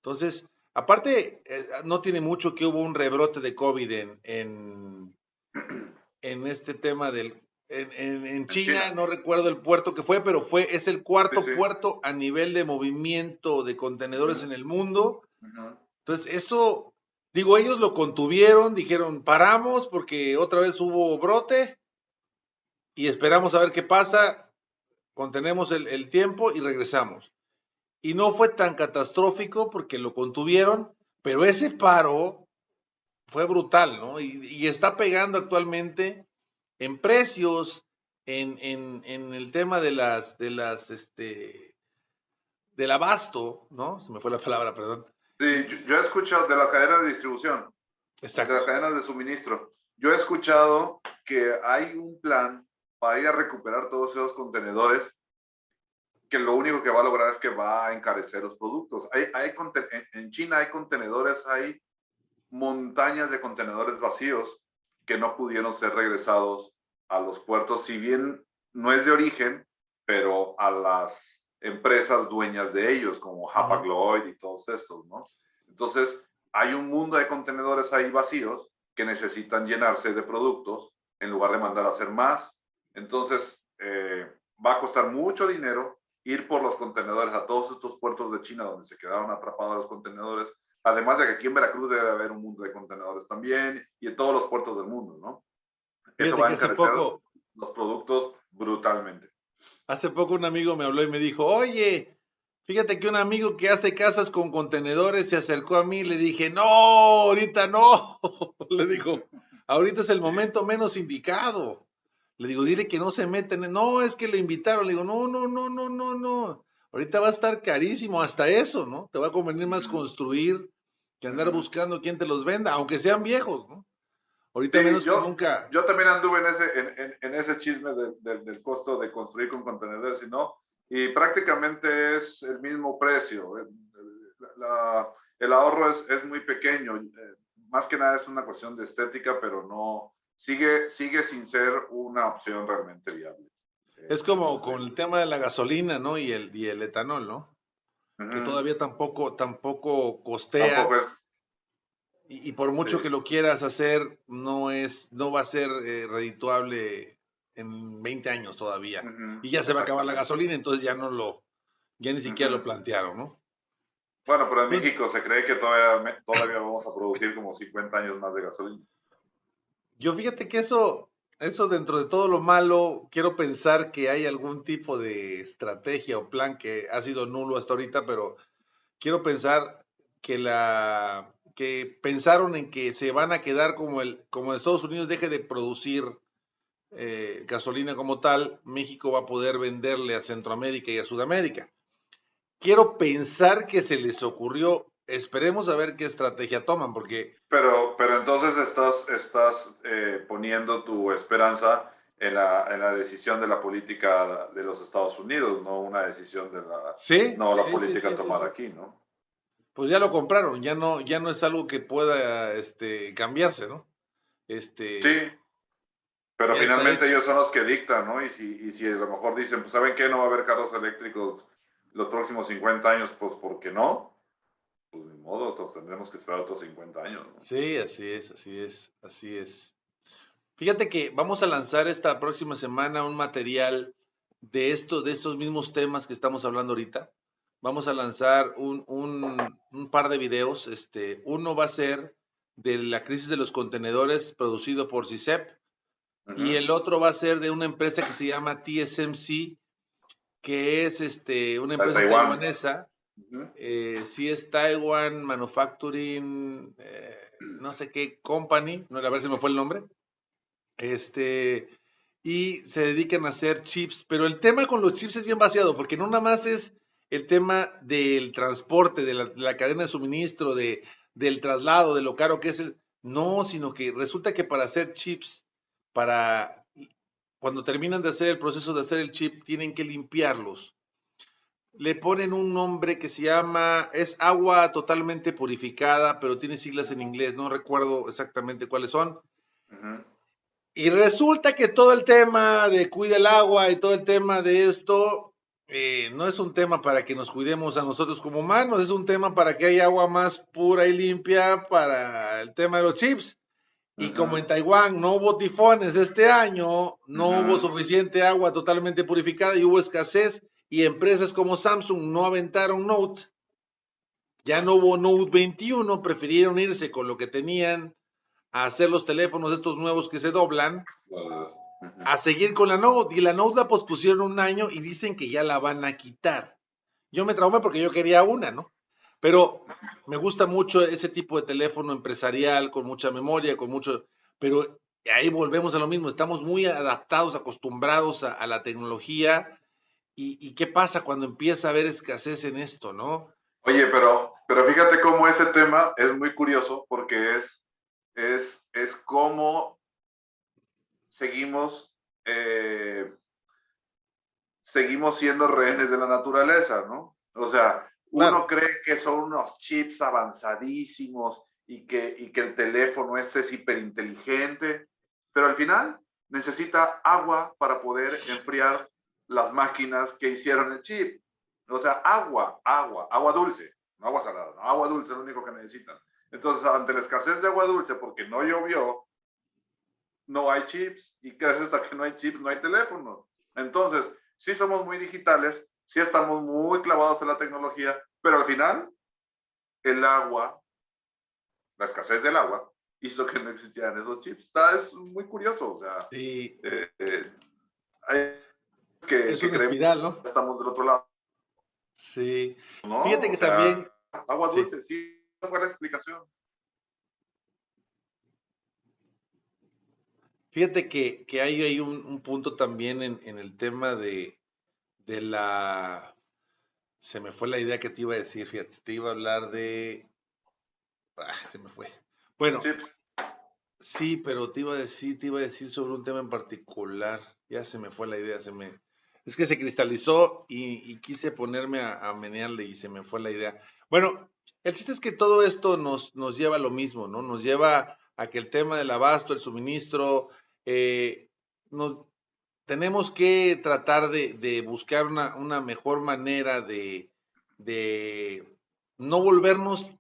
Entonces, aparte, no tiene mucho que hubo un rebrote de COVID en este tema en
En
China,
China.
no recuerdo el puerto que fue, pero es el
Sí,
cuarto
sí.
puerto a nivel de movimiento de contenedores
Uh-huh.
en el mundo.
Uh-huh.
Entonces, eso, digo, ellos lo contuvieron, dijeron, paramos porque otra vez hubo brote y esperamos a ver qué pasa, contenemos el tiempo y regresamos. Y no fue tan catastrófico porque lo contuvieron, pero ese paro fue brutal, ¿no? Y está pegando actualmente en precios, en el tema del abasto, ¿no? Se me fue la palabra, perdón.
Sí, yo he escuchado de la cadena de distribución, de
Exacto.
la cadena de suministro. Yo he escuchado que hay un plan para ir a recuperar todos esos contenedores que lo único que va a lograr es que va a encarecer los productos. En China hay contenedores, hay montañas de contenedores vacíos que no pudieron ser regresados a los puertos, si bien no es de origen, pero a las empresas dueñas de ellos, como
Ujú.
Hapag-Lloyd y todos estos, ¿no? Entonces, hay un mundo de contenedores ahí vacíos que necesitan llenarse de productos en lugar de mandar a hacer más. Entonces, va a costar mucho dinero ir por los contenedores a todos estos puertos de China donde se quedaron atrapados los contenedores. Además de que aquí en Veracruz debe haber un mundo de contenedores también y en todos los puertos del mundo, ¿no? Eso
Fíjate
va
que
a
hace
encarecer
poco,
los productos brutalmente.
hace poco un amigo me habló y me dijo, oye, fíjate que un amigo que hace casas con contenedores se acercó a mí y le dije, no, ahorita no. Le dijo, ahorita es el momento menos indicado. Le digo, dile que no se meten. No, es que le invitaron. Le digo, no, no, no, no, no, no. Ahorita va a estar carísimo hasta eso, ¿no? Te va a convenir más construir que andar buscando quién te los venda, aunque sean viejos, ¿no? Ahorita
Sí,
menos que nunca.
yo también anduve en ese chisme del costo de construir con contenedores y no, y prácticamente es el mismo precio. El ahorro es muy pequeño. Más que nada es una cuestión de estética, pero no, sigue sin ser una opción realmente viable
Es
en
como
uso
con
diario.
el tema de la gasolina, ¿no? Y el etanol, ¿no? Que
Ujú.
todavía tampoco
Tampoco
costea
es,
y por mucho que
sí.
lo quieras hacer, no va a ser redituable en 20 años todavía.
Ujú.
Y ya se va a acabar la
Exactamente.
gasolina, entonces ya ni siquiera lo
Ujú.
plantearon, ¿no?
Bueno, pero en
Entonces,
México se cree que todavía vamos a producir como 50 años más de gasolina.
yo fíjate que eso dentro de todo lo malo, quiero pensar que hay algún tipo de estrategia o plan que ha sido nulo hasta ahorita, pero quiero pensar que pensaron en que se van a quedar como Estados Unidos deje de producir gasolina como tal, México va a poder venderle a Centroamérica y a Sudamérica. Quiero pensar que se les ocurrió, esperemos a ver qué estrategia toman, porque
Pero entonces estás poniendo tu esperanza en la decisión de la política de los Estados Unidos, no una decisión
sí,
no la
sí, sí,
política
sí, sí,
tomada
sí.
aquí, ¿no?
Pues ya lo compraron, ya no es algo que pueda cambiarse, ¿no?
Sí,
Este,
Pero
ya está
finalmente
hecho.
ellos son los que dictan, ¿no? Y si a lo mejor dicen, pues ¿saben qué? No va a haber carros eléctricos los próximos 50 años, pues ¿por qué no? Pues ni modo, entonces tendremos que esperar otros 50 años, ¿no?
Sí, así es, así es, así es. Fíjate que vamos a lanzar esta próxima semana un material de estos mismos temas que estamos hablando ahorita. Vamos a lanzar un par de videos. Uno va a ser de la crisis de los contenedores producido por CICEP y
Ujú.
el otro va a ser de una empresa que se llama TSMC, que es una
La de
empresa
Taiwán.
taiwanesa.
Ujú.
Sí es Taiwan Manufacturing, no sé qué company, no, a ver si me fue el nombre. Este, y se dedican a hacer chips, pero el tema con los chips es bien vaciado, porque no nada más es el tema del transporte, de la cadena de suministro, del traslado, de lo caro que es no, sino que resulta que para hacer chips, para cuando terminan de hacer el proceso de hacer el chip, tienen que limpiarlos. Le ponen un nombre que se llama, es agua totalmente purificada, pero tiene siglas en inglés, no recuerdo exactamente cuáles son.
Ujú.
Y resulta que todo el tema de cuida el agua y todo el tema de esto no es un tema para que nos cuidemos a nosotros como humanos, es un tema para que haya agua más pura y limpia para el tema de los chips. Y como en
Ujú.
Taiwán no hubo tifones este año, no hubo
Ujú.
suficiente agua totalmente purificada y hubo escasez, y empresas como Samsung no aventaron Note, ya no hubo Note 21, prefirieron irse con lo que tenían a hacer los teléfonos estos nuevos que se doblan,
Ujú.
a seguir con la Note, y la Note la pospusieron un año y dicen que ya la van a quitar. Yo me traumé porque yo quería una, ¿no? Pero me gusta mucho ese tipo de teléfono empresarial, con mucha memoria, con mucho, pero ahí volvemos a lo mismo, estamos muy adaptados, acostumbrados a la tecnología, y qué pasa cuando empieza a haber escasez en esto, ¿no?
Oye, pero fíjate cómo ese tema es muy curioso porque es cómo seguimos, eh, seguimos siendo rehenes de la naturaleza, ¿no? O sea, uno
Claro.
cree que son unos chips avanzadísimos y que el teléfono este es hiperinteligente, pero al final necesita agua para poder enfriar las máquinas que hicieron el chip. O sea, agua dulce, no agua salada, no, agua dulce es lo único que necesitan. Entonces, ante la escasez de agua dulce, porque no llovió, no hay chips. ¿Y qué haces hasta que no hay chips? No hay teléfonos. Entonces, sí somos muy digitales, sí estamos muy clavados en la tecnología, pero al final, el agua, la escasez del agua, hizo que no existieran esos chips. Es muy curioso, o sea,
Sí,
eh, eh, hay
es
que
una
creemos
espiral, ¿no?
que estamos del otro lado,
Sí.
¿no?
Fíjate
O
que
sea,
también,
agua
sí,
dulce, sí, esa fue la explicación.
fíjate que hay un punto también en el tema de se me fue la idea que te iba a decir, fíjate, te iba a hablar se me fue. Bueno,
Chips.
sí, pero te iba a decir sobre un tema en particular, ya se me fue la idea, es que se cristalizó y quise ponerme a menearle y se me fue la idea. Bueno, el chiste es que todo esto nos lleva a lo mismo, ¿no? Nos lleva a que el tema del abasto, el suministro, eh, nos, tenemos que tratar de buscar una mejor manera de no volvernos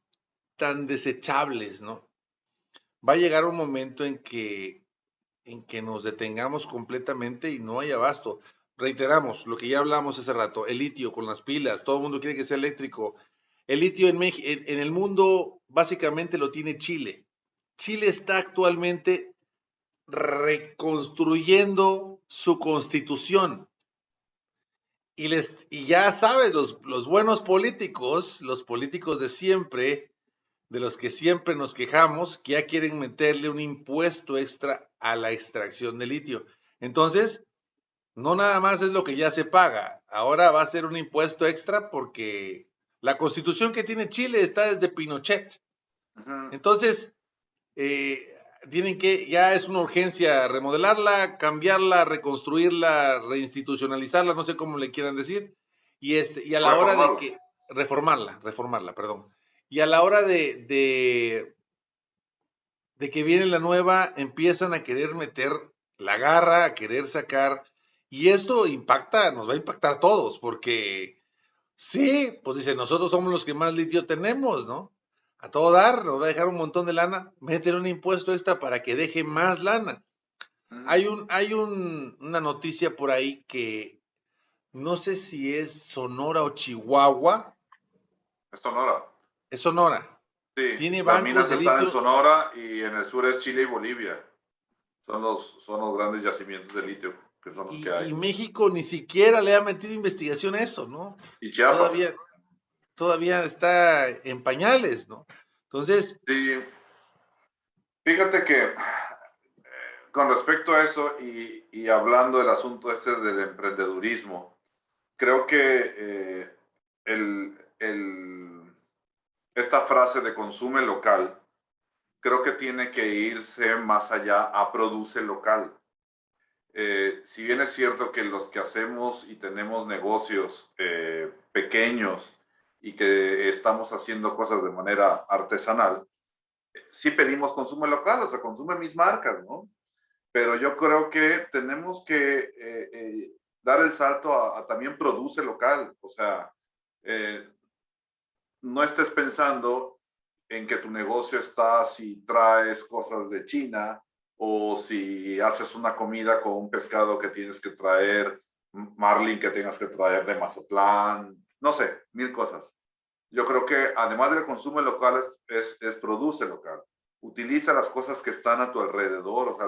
tan desechables, ¿no? Va a llegar un momento en que nos detengamos completamente y no hay abasto. Reiteramos lo que ya hablamos hace rato, el litio con las pilas, todo el mundo quiere que sea eléctrico. El litio en el mundo básicamente lo tiene Chile. Chile está actualmente reconstruyendo su constitución. Y ya sabes, los buenos políticos, los políticos de siempre, de los que siempre nos quejamos, que ya quieren meterle un impuesto extra a la extracción de litio. Entonces, no nada más es lo que ya se paga, ahora va a ser un impuesto extra porque la constitución que tiene Chile está desde Pinochet.
Ujú.
Entonces, tienen que, ya es una urgencia remodelarla, cambiarla, reconstruirla, reinstitucionalizarla, no sé cómo le quieran decir, y a la hora de
Reformarlo.
que, reformarla, perdón, y a la hora de que viene la nueva, empiezan a querer meter la garra a querer sacar, y esto impacta, nos va a impactar a todos, porque sí, pues dice, nosotros somos los que más litio tenemos, ¿no? A todo dar, nos va a dejar un montón de lana, meter un impuesto extra para que deje más lana.
Mm,
Una noticia por ahí que no sé si es Sonora o Chihuahua,
es Sonora.
es Sonora.
Sí,
Tiene
las
bancos
minas
de
están en
litio
Sonora y en el sur es Chile y Bolivia. Son los grandes yacimientos de litio que son los que hay.
y México ni siquiera le ha metido investigación a eso, ¿no?
Y Chiapas.
Todavía, todavía está en pañales, ¿no? Entonces,
Sí, fíjate que con respecto a eso y hablando del asunto este del emprendedurismo, creo que esta frase de consume local, creo que tiene que irse más allá a produce local. Si bien es cierto que los que hacemos y tenemos negocios pequeños y que estamos haciendo cosas de manera artesanal, sí pedimos consumo local, o sea, consume mis marcas, ¿no? Pero yo creo que tenemos que dar el salto a también produce local, o sea, eh, no estés pensando en que tu negocio está si traes cosas de China o si haces una comida con un pescado que tienes que traer, marlin que tengas que traer de Mazatlán, no sé, mil cosas. Yo creo que además del consumo local es produce local. Utiliza las cosas que están a tu alrededor, o sea,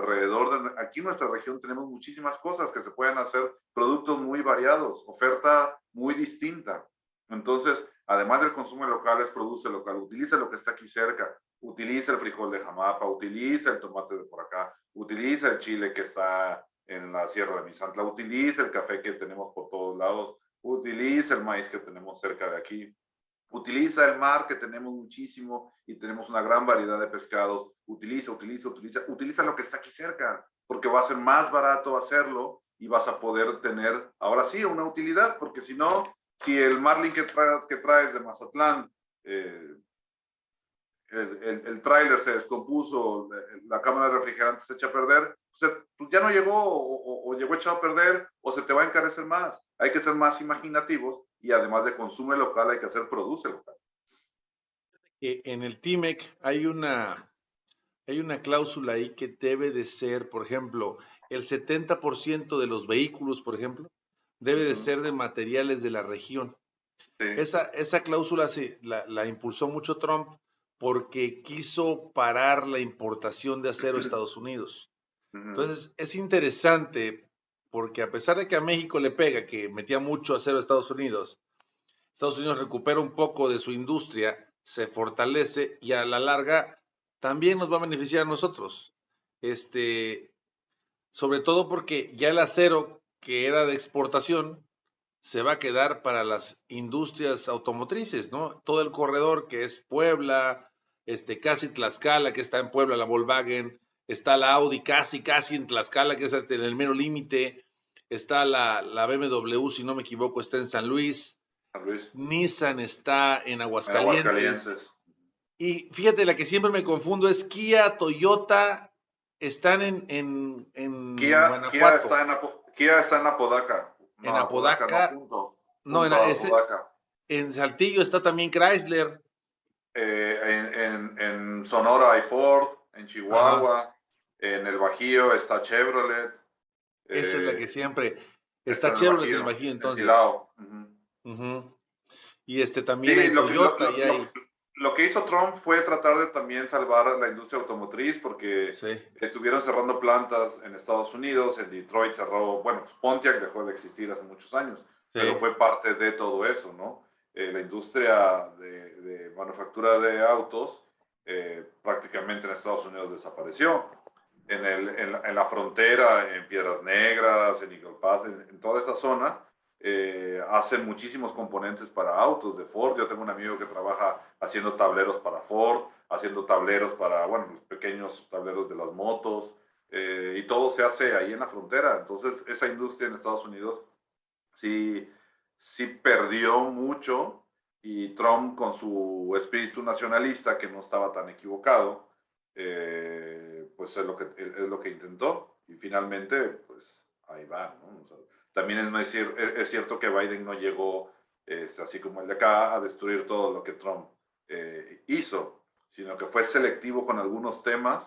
aquí en nuestra región tenemos muchísimas cosas que se pueden hacer, productos muy variados, oferta muy distinta. Entonces, además del consumo local, es produce local. Utiliza lo que está aquí cerca. Utiliza el frijol de Jamapa, utiliza el tomate de por acá, utiliza el chile que está en la Sierra de Misantla, utiliza el café que tenemos por todos lados, utiliza el maíz que tenemos cerca de aquí, utiliza el mar que tenemos muchísimo y tenemos una gran variedad de pescados, utiliza lo que está aquí cerca, porque va a ser más barato hacerlo y vas a poder tener, ahora sí, una utilidad, porque si no, si el marlin que traes de Mazatlán, eh, el tráiler se descompuso, la cámara de refrigerante se echa a perder, pues ya no llegó o llegó echado a perder o se te va a encarecer más. Hay que ser más imaginativos y además de consumo local hay que hacer produce local.
en el TIMEC hay una cláusula ahí que debe de ser, por ejemplo, el 70% de los vehículos, por ejemplo, debe de ser de materiales de la región.
Sí.
Esa cláusula la impulsó mucho Trump porque quiso parar la importación de acero a Estados Unidos. Entonces, es interesante porque a pesar de que a México le pega, que metía mucho acero a Estados Unidos recupera un poco de su industria, se fortalece y a la larga también nos va a beneficiar a nosotros. Este, Sobre todo porque ya el acero que era de exportación se va a quedar para las industrias automotrices, ¿no? Todo el corredor que es Puebla, casi Tlaxcala, que está en Puebla, la Volkswagen, está la Audi casi en Tlaxcala, que es en el mero límite, está la BMW, si no me equivoco, está en San Luis,
San Luis,
Nissan está en
en
Aguascalientes,
Aguascalientes.
y fíjate, la que siempre me confundo es Kia, Toyota, están en Guanajuato,
Kia está en Apodaca.
en
No, Apodaca no,
Apodaca, no,
junto a Apodaca.
en Saltillo está también Chrysler.
En Sonora hay Ford, en
Ajá.
Chihuahua, en el Bajío está Chevrolet,
Esa es la
eh,
que siempre
está
está
en el
Chevrolet en el
Bajío,
Bajío
en
entonces.
Silao. Uh -huh.
Ujú. Y también
Sí,
hay Toyota y hay.
lo que hizo Trump fue tratar de también salvar la industria automotriz porque
Sí,
estuvieron cerrando plantas en Estados Unidos, en Detroit cerró, bueno, pues Pontiac dejó de existir hace muchos años, pero
sí.
fue parte de todo eso, ¿no? La industria de manufactura de autos prácticamente en Estados Unidos desapareció. En la frontera, en Piedras Negras, en Eagle Pass, en toda esa zona, hacen muchísimos componentes para autos de Ford. Yo tengo un amigo que trabaja haciendo tableros para Ford, haciendo tableros para, bueno, los pequeños tableros de las motos, y todo se hace ahí en la frontera. Entonces, esa industria en Estados Unidos sí, sí perdió mucho y Trump con su espíritu nacionalista, que no estaba tan equivocado, pues es lo que intentó. y finalmente, pues ahí va, ¿no? O sea, también es cierto que Biden no llegó, así como el de acá, a destruir todo lo que Trump hizo, sino que fue selectivo con algunos temas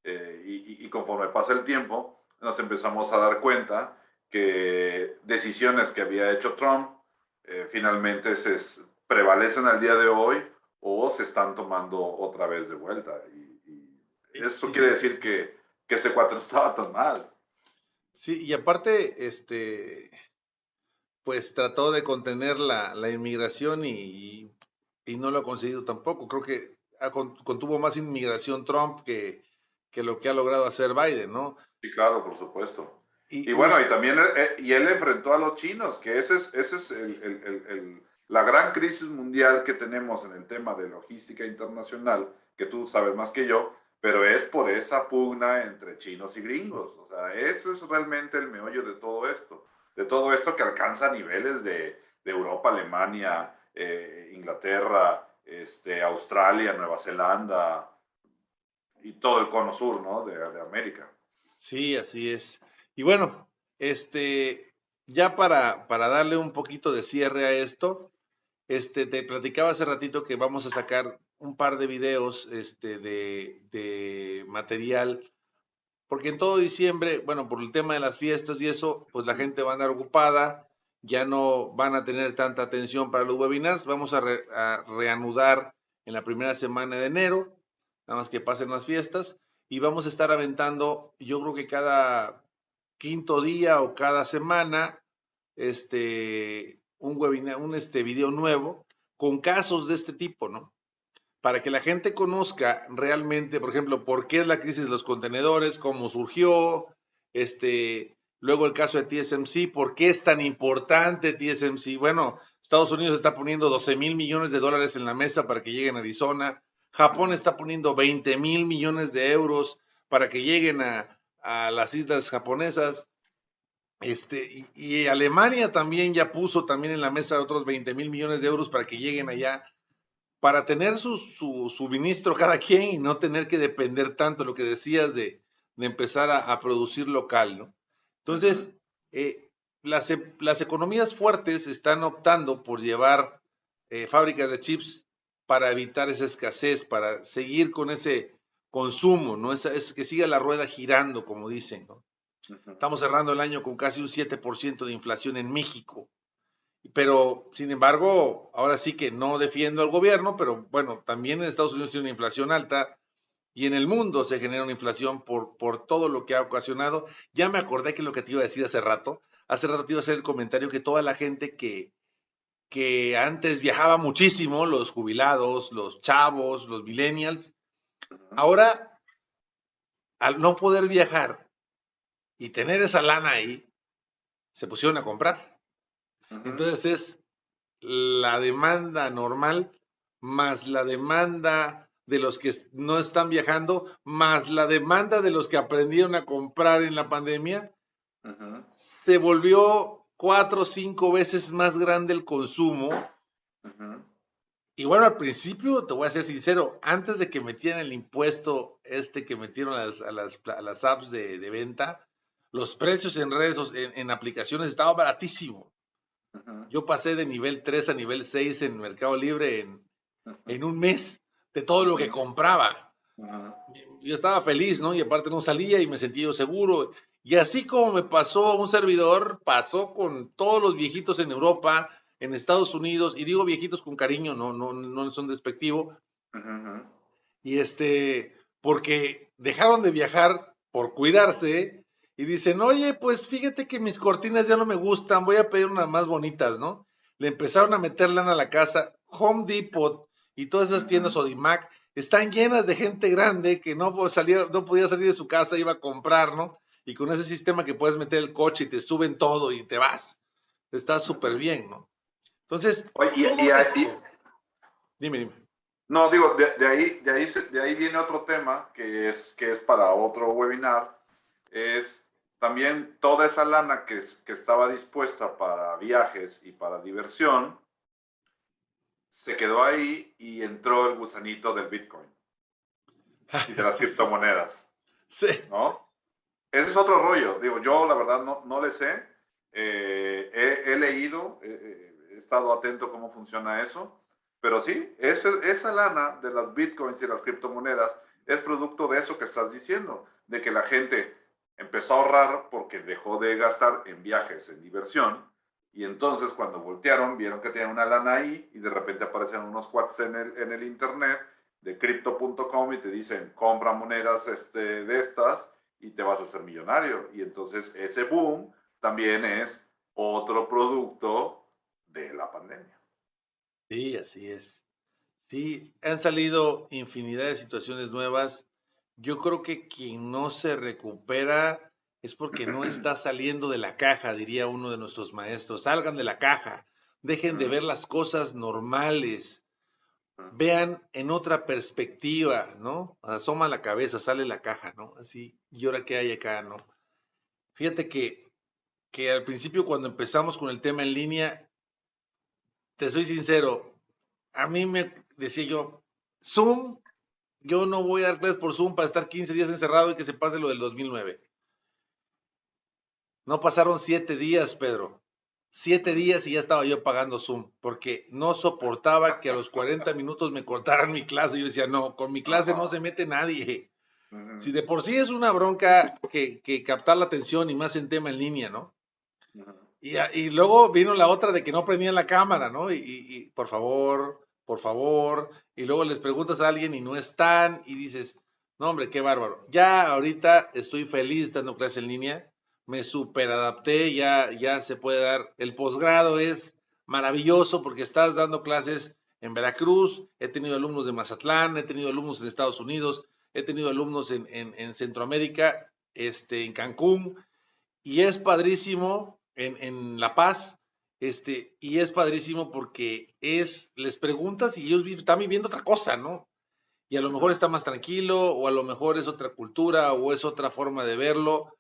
y conforme pasa el tiempo nos empezamos a dar cuenta que decisiones que había hecho Trump finalmente prevalecen al día de hoy o se están tomando otra vez de vuelta. Y eso
Sí,
quiere
sí,
decir
sí.
que este cuatro no estaba tan mal.
Sí, y aparte, pues trató de contener la inmigración y no lo ha conseguido tampoco. Creo que contuvo más inmigración Trump que lo que ha logrado hacer Biden, ¿no?
Sí, claro, por supuesto.
Y,
Y
y
bueno, y también y él enfrentó a los chinos, que ese es la gran crisis mundial que tenemos en el tema de logística internacional, que tú sabes más que yo, pero es por esa pugna entre chinos y gringos. O sea, ese es realmente el meollo de todo esto que alcanza niveles de Europa, Alemania, Inglaterra, Australia, Nueva Zelanda y todo el cono sur, ¿no? De América.
sí, así es. Y bueno, ya para darle un poquito de cierre a esto, te platicaba hace ratito que vamos a sacar un par de videos, de material, porque en todo diciembre, bueno, por el tema de las fiestas y eso, pues la gente va a andar ocupada, ya no van a tener tanta atención para los webinars, vamos a reanudar en la primera semana de enero, nada más que pasen las fiestas, y vamos a estar aventando, yo creo que cada quinto día o cada semana, un webinar, video nuevo con casos de este tipo, ¿no? Para que la gente conozca realmente, por ejemplo, por qué es la crisis de los contenedores, cómo surgió, luego el caso de TSMC, por qué es tan importante TSMC. Bueno, Estados Unidos está poniendo 12,000 millones de dólares en la mesa para que lleguen a Arizona, Japón está poniendo 20,000 millones de euros para que lleguen a las islas japonesas. Y Alemania también ya puso también en la mesa otros 20,000 millones de euros para que lleguen allá, para tener su suministro cada quien y no tener que depender tanto, lo que decías de empezar a producir local, ¿no?
Uh -huh.
Entonces, las economías fuertes están optando por llevar fábricas de chips para evitar esa escasez, para seguir con ese consumo, ¿no? Es que siga la rueda girando, como dicen, ¿no?
Uh -huh.
Estamos cerrando el año con casi un 7% de inflación en México. Pero, sin embargo, ahora sí que no defiendo al gobierno, pero bueno, también en Estados Unidos tiene una inflación alta y en el mundo se genera una inflación por todo lo que ha ocasionado. Ya me acordé que lo que te iba a decir hace rato te iba a hacer el comentario que toda la gente que antes viajaba muchísimo, los jubilados, los chavos, los millennials,
Uh -huh.
ahora al no poder viajar y tener esa lana ahí, se pusieron a comprar.
Uh -huh.
Entonces es la demanda normal más la demanda de los que no están viajando, más la demanda de los que aprendieron a comprar en la pandemia,
Uh -huh.
se volvió 4 o 5 veces más grande el consumo.
Uh -huh.
Y bueno, al principio, te voy a ser sincero, antes de que metieran el impuesto que metieron a las apps de venta, los precios en redes, en aplicaciones estaban baratísimos.
Uh -huh.
Yo pasé de nivel 3 a nivel 6 en Mercado Libre
Uh
en un mes de todo lo que
-huh.
compraba.
Uh -huh.
Yo estaba feliz, ¿no? Y aparte no salía y me sentía yo seguro. Y así como me pasó a un servidor, pasó con todos los viejitos en Europa, en Estados Unidos, y digo viejitos con cariño, no son despectivo.
Uh -huh.
Y porque dejaron de viajar por cuidarse y dicen, oye, pues fíjate que mis cortinas ya no me gustan, voy a pedir unas más bonitas, ¿no? Le empezaron a meter lana a la casa. Home Depot y todas esas
Uh -huh.
tiendas Sodimac están llenas de gente grande que no podía salir de su casa, iba a comprar, ¿no? Y con ese sistema que puedes meter el coche y te suben todo y te vas. Está
Uh
súper
-huh.
bien, ¿no? Entonces,
Oye,
todo esto, dime.
no, digo, de ahí viene otro tema que es para otro webinar, es también toda esa lana que estaba dispuesta para viajes y para diversión, se quedó ahí y entró el gusanito del Bitcoin y de las
Sí, sí,
criptomonedas,
sí.
¿no? ese es otro rollo. Digo, yo la verdad no le sé. He leído, he estado atento a cómo funciona eso. Pero sí, esa lana de las bitcoins y las criptomonedas es producto de eso que estás diciendo, de que la gente empezó a ahorrar porque dejó de gastar en viajes, en diversión, y entonces cuando voltearon vieron que tenían una lana ahí y de repente aparecen unos cuates en el internet de crypto.com y te dicen compra monedas de estas y te vas a hacer millonario. Y entonces ese boom también es otro producto de la pandemia.
Sí, así es. Sí, han salido infinidad de situaciones nuevas. Yo creo que quien no se recupera es porque no está saliendo de la caja, diría uno de nuestros maestros. Salgan de la caja, dejen de ver las cosas normales, vean en otra perspectiva, ¿no? Asoma la cabeza, sale la caja, ¿no? Así, ¿y ahora qué hay acá, no? Fíjate que al principio cuando empezamos con el tema en línea, te soy sincero, a mí me decía Zoom, yo no voy a dar clases por Zoom para estar 15 días encerrado y que se pase lo del 2009. No pasaron 7 días, Pedro. 7 días y ya estaba yo pagando Zoom, porque no soportaba que a los 40 minutos me cortaran mi clase. Yo decía, no, con mi clase no se mete nadie. Si de por sí es una bronca que captar la atención y más en tema en línea, ¿no? Y luego vino la otra de que no prendían la cámara, ¿no? Y por favor, y luego les preguntas a alguien y no están, y dices, no, hombre, qué bárbaro. Ya ahorita estoy feliz dando clase en línea, me superadapté, ya se puede dar. El posgrado es maravilloso porque estás dando clases en Veracruz, he tenido alumnos de Mazatlán, he tenido alumnos en Estados Unidos, he tenido alumnos en Centroamérica, en Cancún, y es padrísimo en La Paz, y es padrísimo porque les preguntas y ellos están viviendo otra cosa, ¿no? Y a lo mejor está más tranquilo, o a lo mejor es otra cultura, o es otra forma de verlo.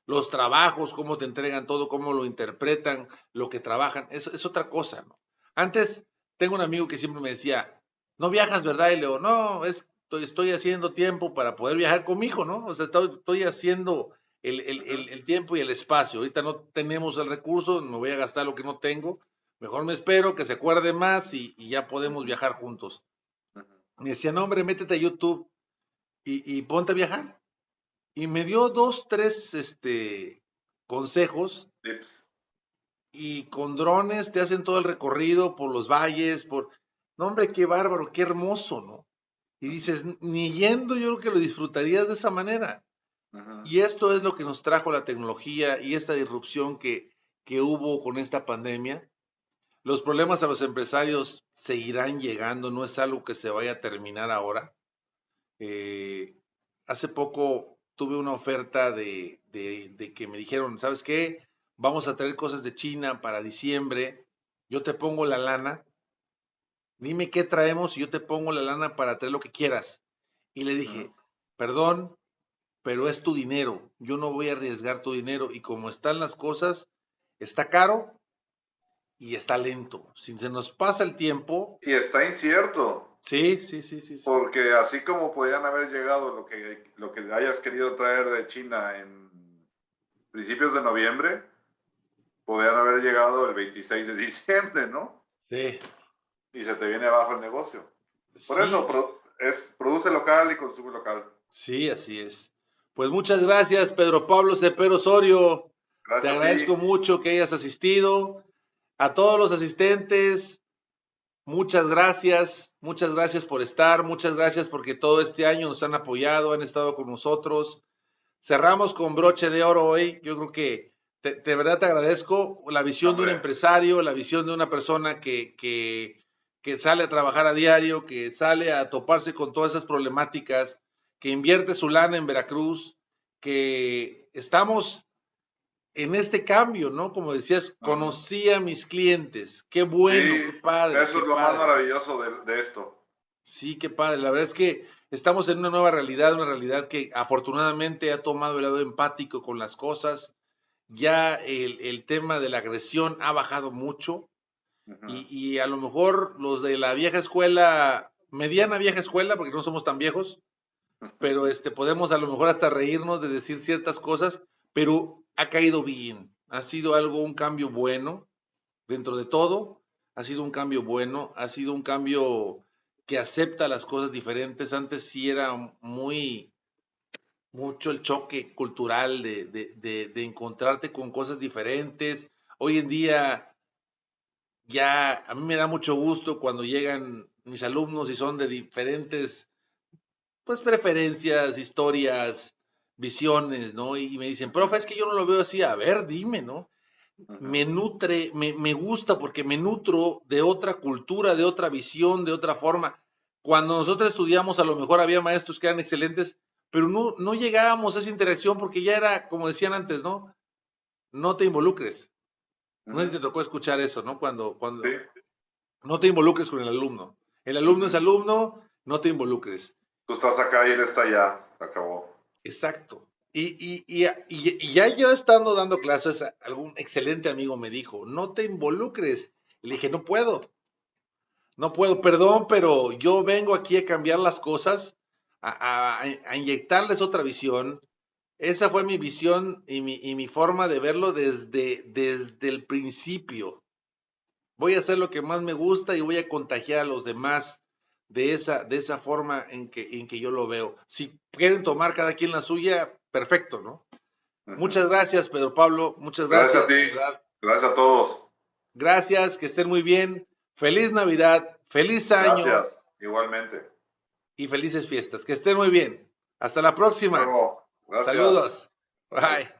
Los trabajos, cómo te entregan todo, cómo lo interpretan, lo que trabajan, es otra cosa, ¿no? Antes, tengo un amigo que siempre me decía, no viajas, ¿verdad? Y le digo, no, estoy haciendo tiempo para poder viajar con mi hijo, ¿no? O sea, estoy haciendo el tiempo y el espacio. Ahorita no tenemos el recurso, me voy a gastar lo que no tengo. Mejor me espero que se acuerde más y ya podemos viajar juntos. Me decía, no, hombre, métete a YouTube y ponte a viajar. Y me dio dos, tres consejos,
Tips.
y con drones te hacen todo el recorrido por los valles, No, hombre, qué bárbaro, qué hermoso, ¿no? Y dices, ni yendo yo creo que lo disfrutarías de esa manera. Y esto es lo que nos trajo la tecnología y esta disrupción que hubo con esta pandemia. Los problemas a los empresarios seguirán llegando, no es algo que se vaya a terminar ahora. Hace poco tuve una oferta de que me dijeron, ¿sabes qué? Vamos a traer cosas de China para diciembre, yo te pongo la lana, dime qué traemos y yo te pongo la lana para traer lo que quieras. Y le dije, perdón, pero es tu dinero, yo no voy a arriesgar tu dinero y como están las cosas, está caro y está lento. Si se nos pasa el tiempo,
Y está incierto,
sí, sí, sí, sí, sí.
porque así como podían haber llegado lo que hayas querido traer de China en principios de noviembre, podían haber llegado el 26 de diciembre, ¿no?
Sí,
Y se te viene abajo el negocio. Por eso,
sí,
produce local y consume local.
sí, así es. Pues muchas gracias, Pedro Pablo Cepero Osorio. Te
Gracias a
agradezco
ti.
mucho que hayas asistido. A todos los asistentes, muchas gracias por estar, muchas gracias porque todo este año nos han apoyado, han estado con nosotros. Cerramos con broche de oro hoy. Yo creo que de verdad te agradezco la visión de un
Hombre,
empresario, la visión de una persona que sale a trabajar a diario, que sale a toparse con todas esas problemáticas, que invierte su lana en Veracruz, que estamos en este cambio, ¿no? Como decías, conocí a mis clientes. Qué
sí,
bueno, qué padre,
eso
qué
es lo más
padre.
maravilloso de esto.
Sí, qué padre. La verdad es que estamos en una realidad que afortunadamente ha tomado el lado empático con las cosas. Ya el tema de la agresión ha bajado mucho y a lo mejor los de la vieja escuela, mediana vieja escuela, porque no somos tan viejos, pero podemos a lo mejor hasta reírnos de decir ciertas cosas, pero ha caído bien. Ha sido un cambio bueno dentro de todo. Ha sido un cambio bueno, ha sido un cambio que acepta las cosas diferentes. Antes sí era mucho el choque cultural de encontrarte con cosas diferentes. Hoy en día ya a mí me da mucho gusto cuando llegan mis alumnos y son de diferentes, pues, preferencias, historias, visiones, ¿no? Y me dicen, profe, es que yo no lo veo así. A ver, dime, ¿no? Me nutre, me gusta porque me nutro de otra cultura, de otra visión, de otra forma. Cuando nosotros estudiamos, a lo mejor había maestros que eran excelentes, pero no llegábamos a esa interacción porque ya era, como decían antes, ¿no? No te involucres. No sé si te tocó escuchar eso, ¿no?
Sí.
No te involucres con el alumno. El alumno es alumno, no te involucres.
Tú estás acá y él está allá. Acabó.
Exacto. Y ya yo estando dando clases, algún excelente amigo me dijo, no te involucres. Le dije, no puedo, perdón, pero yo vengo aquí a cambiar las cosas, a inyectarles otra visión. Esa fue mi visión y mi forma de verlo desde el principio. Voy a hacer lo que más me gusta y voy a contagiar a los demás de esa forma en que yo lo veo. Si quieren tomar cada quien la suya, perfecto, ¿no? Muchas gracias, Pedro Pablo. Muchas
Gracias a
gracias,
ti.
de verdad.
Gracias a todos.
Gracias, que estén muy bien. Feliz Navidad, feliz año
Gracias. Igualmente.
y felices fiestas. Que estén muy bien. Hasta la
Hasta
próxima.
luego. Gracias.
Saludos.
Bye.
Bye.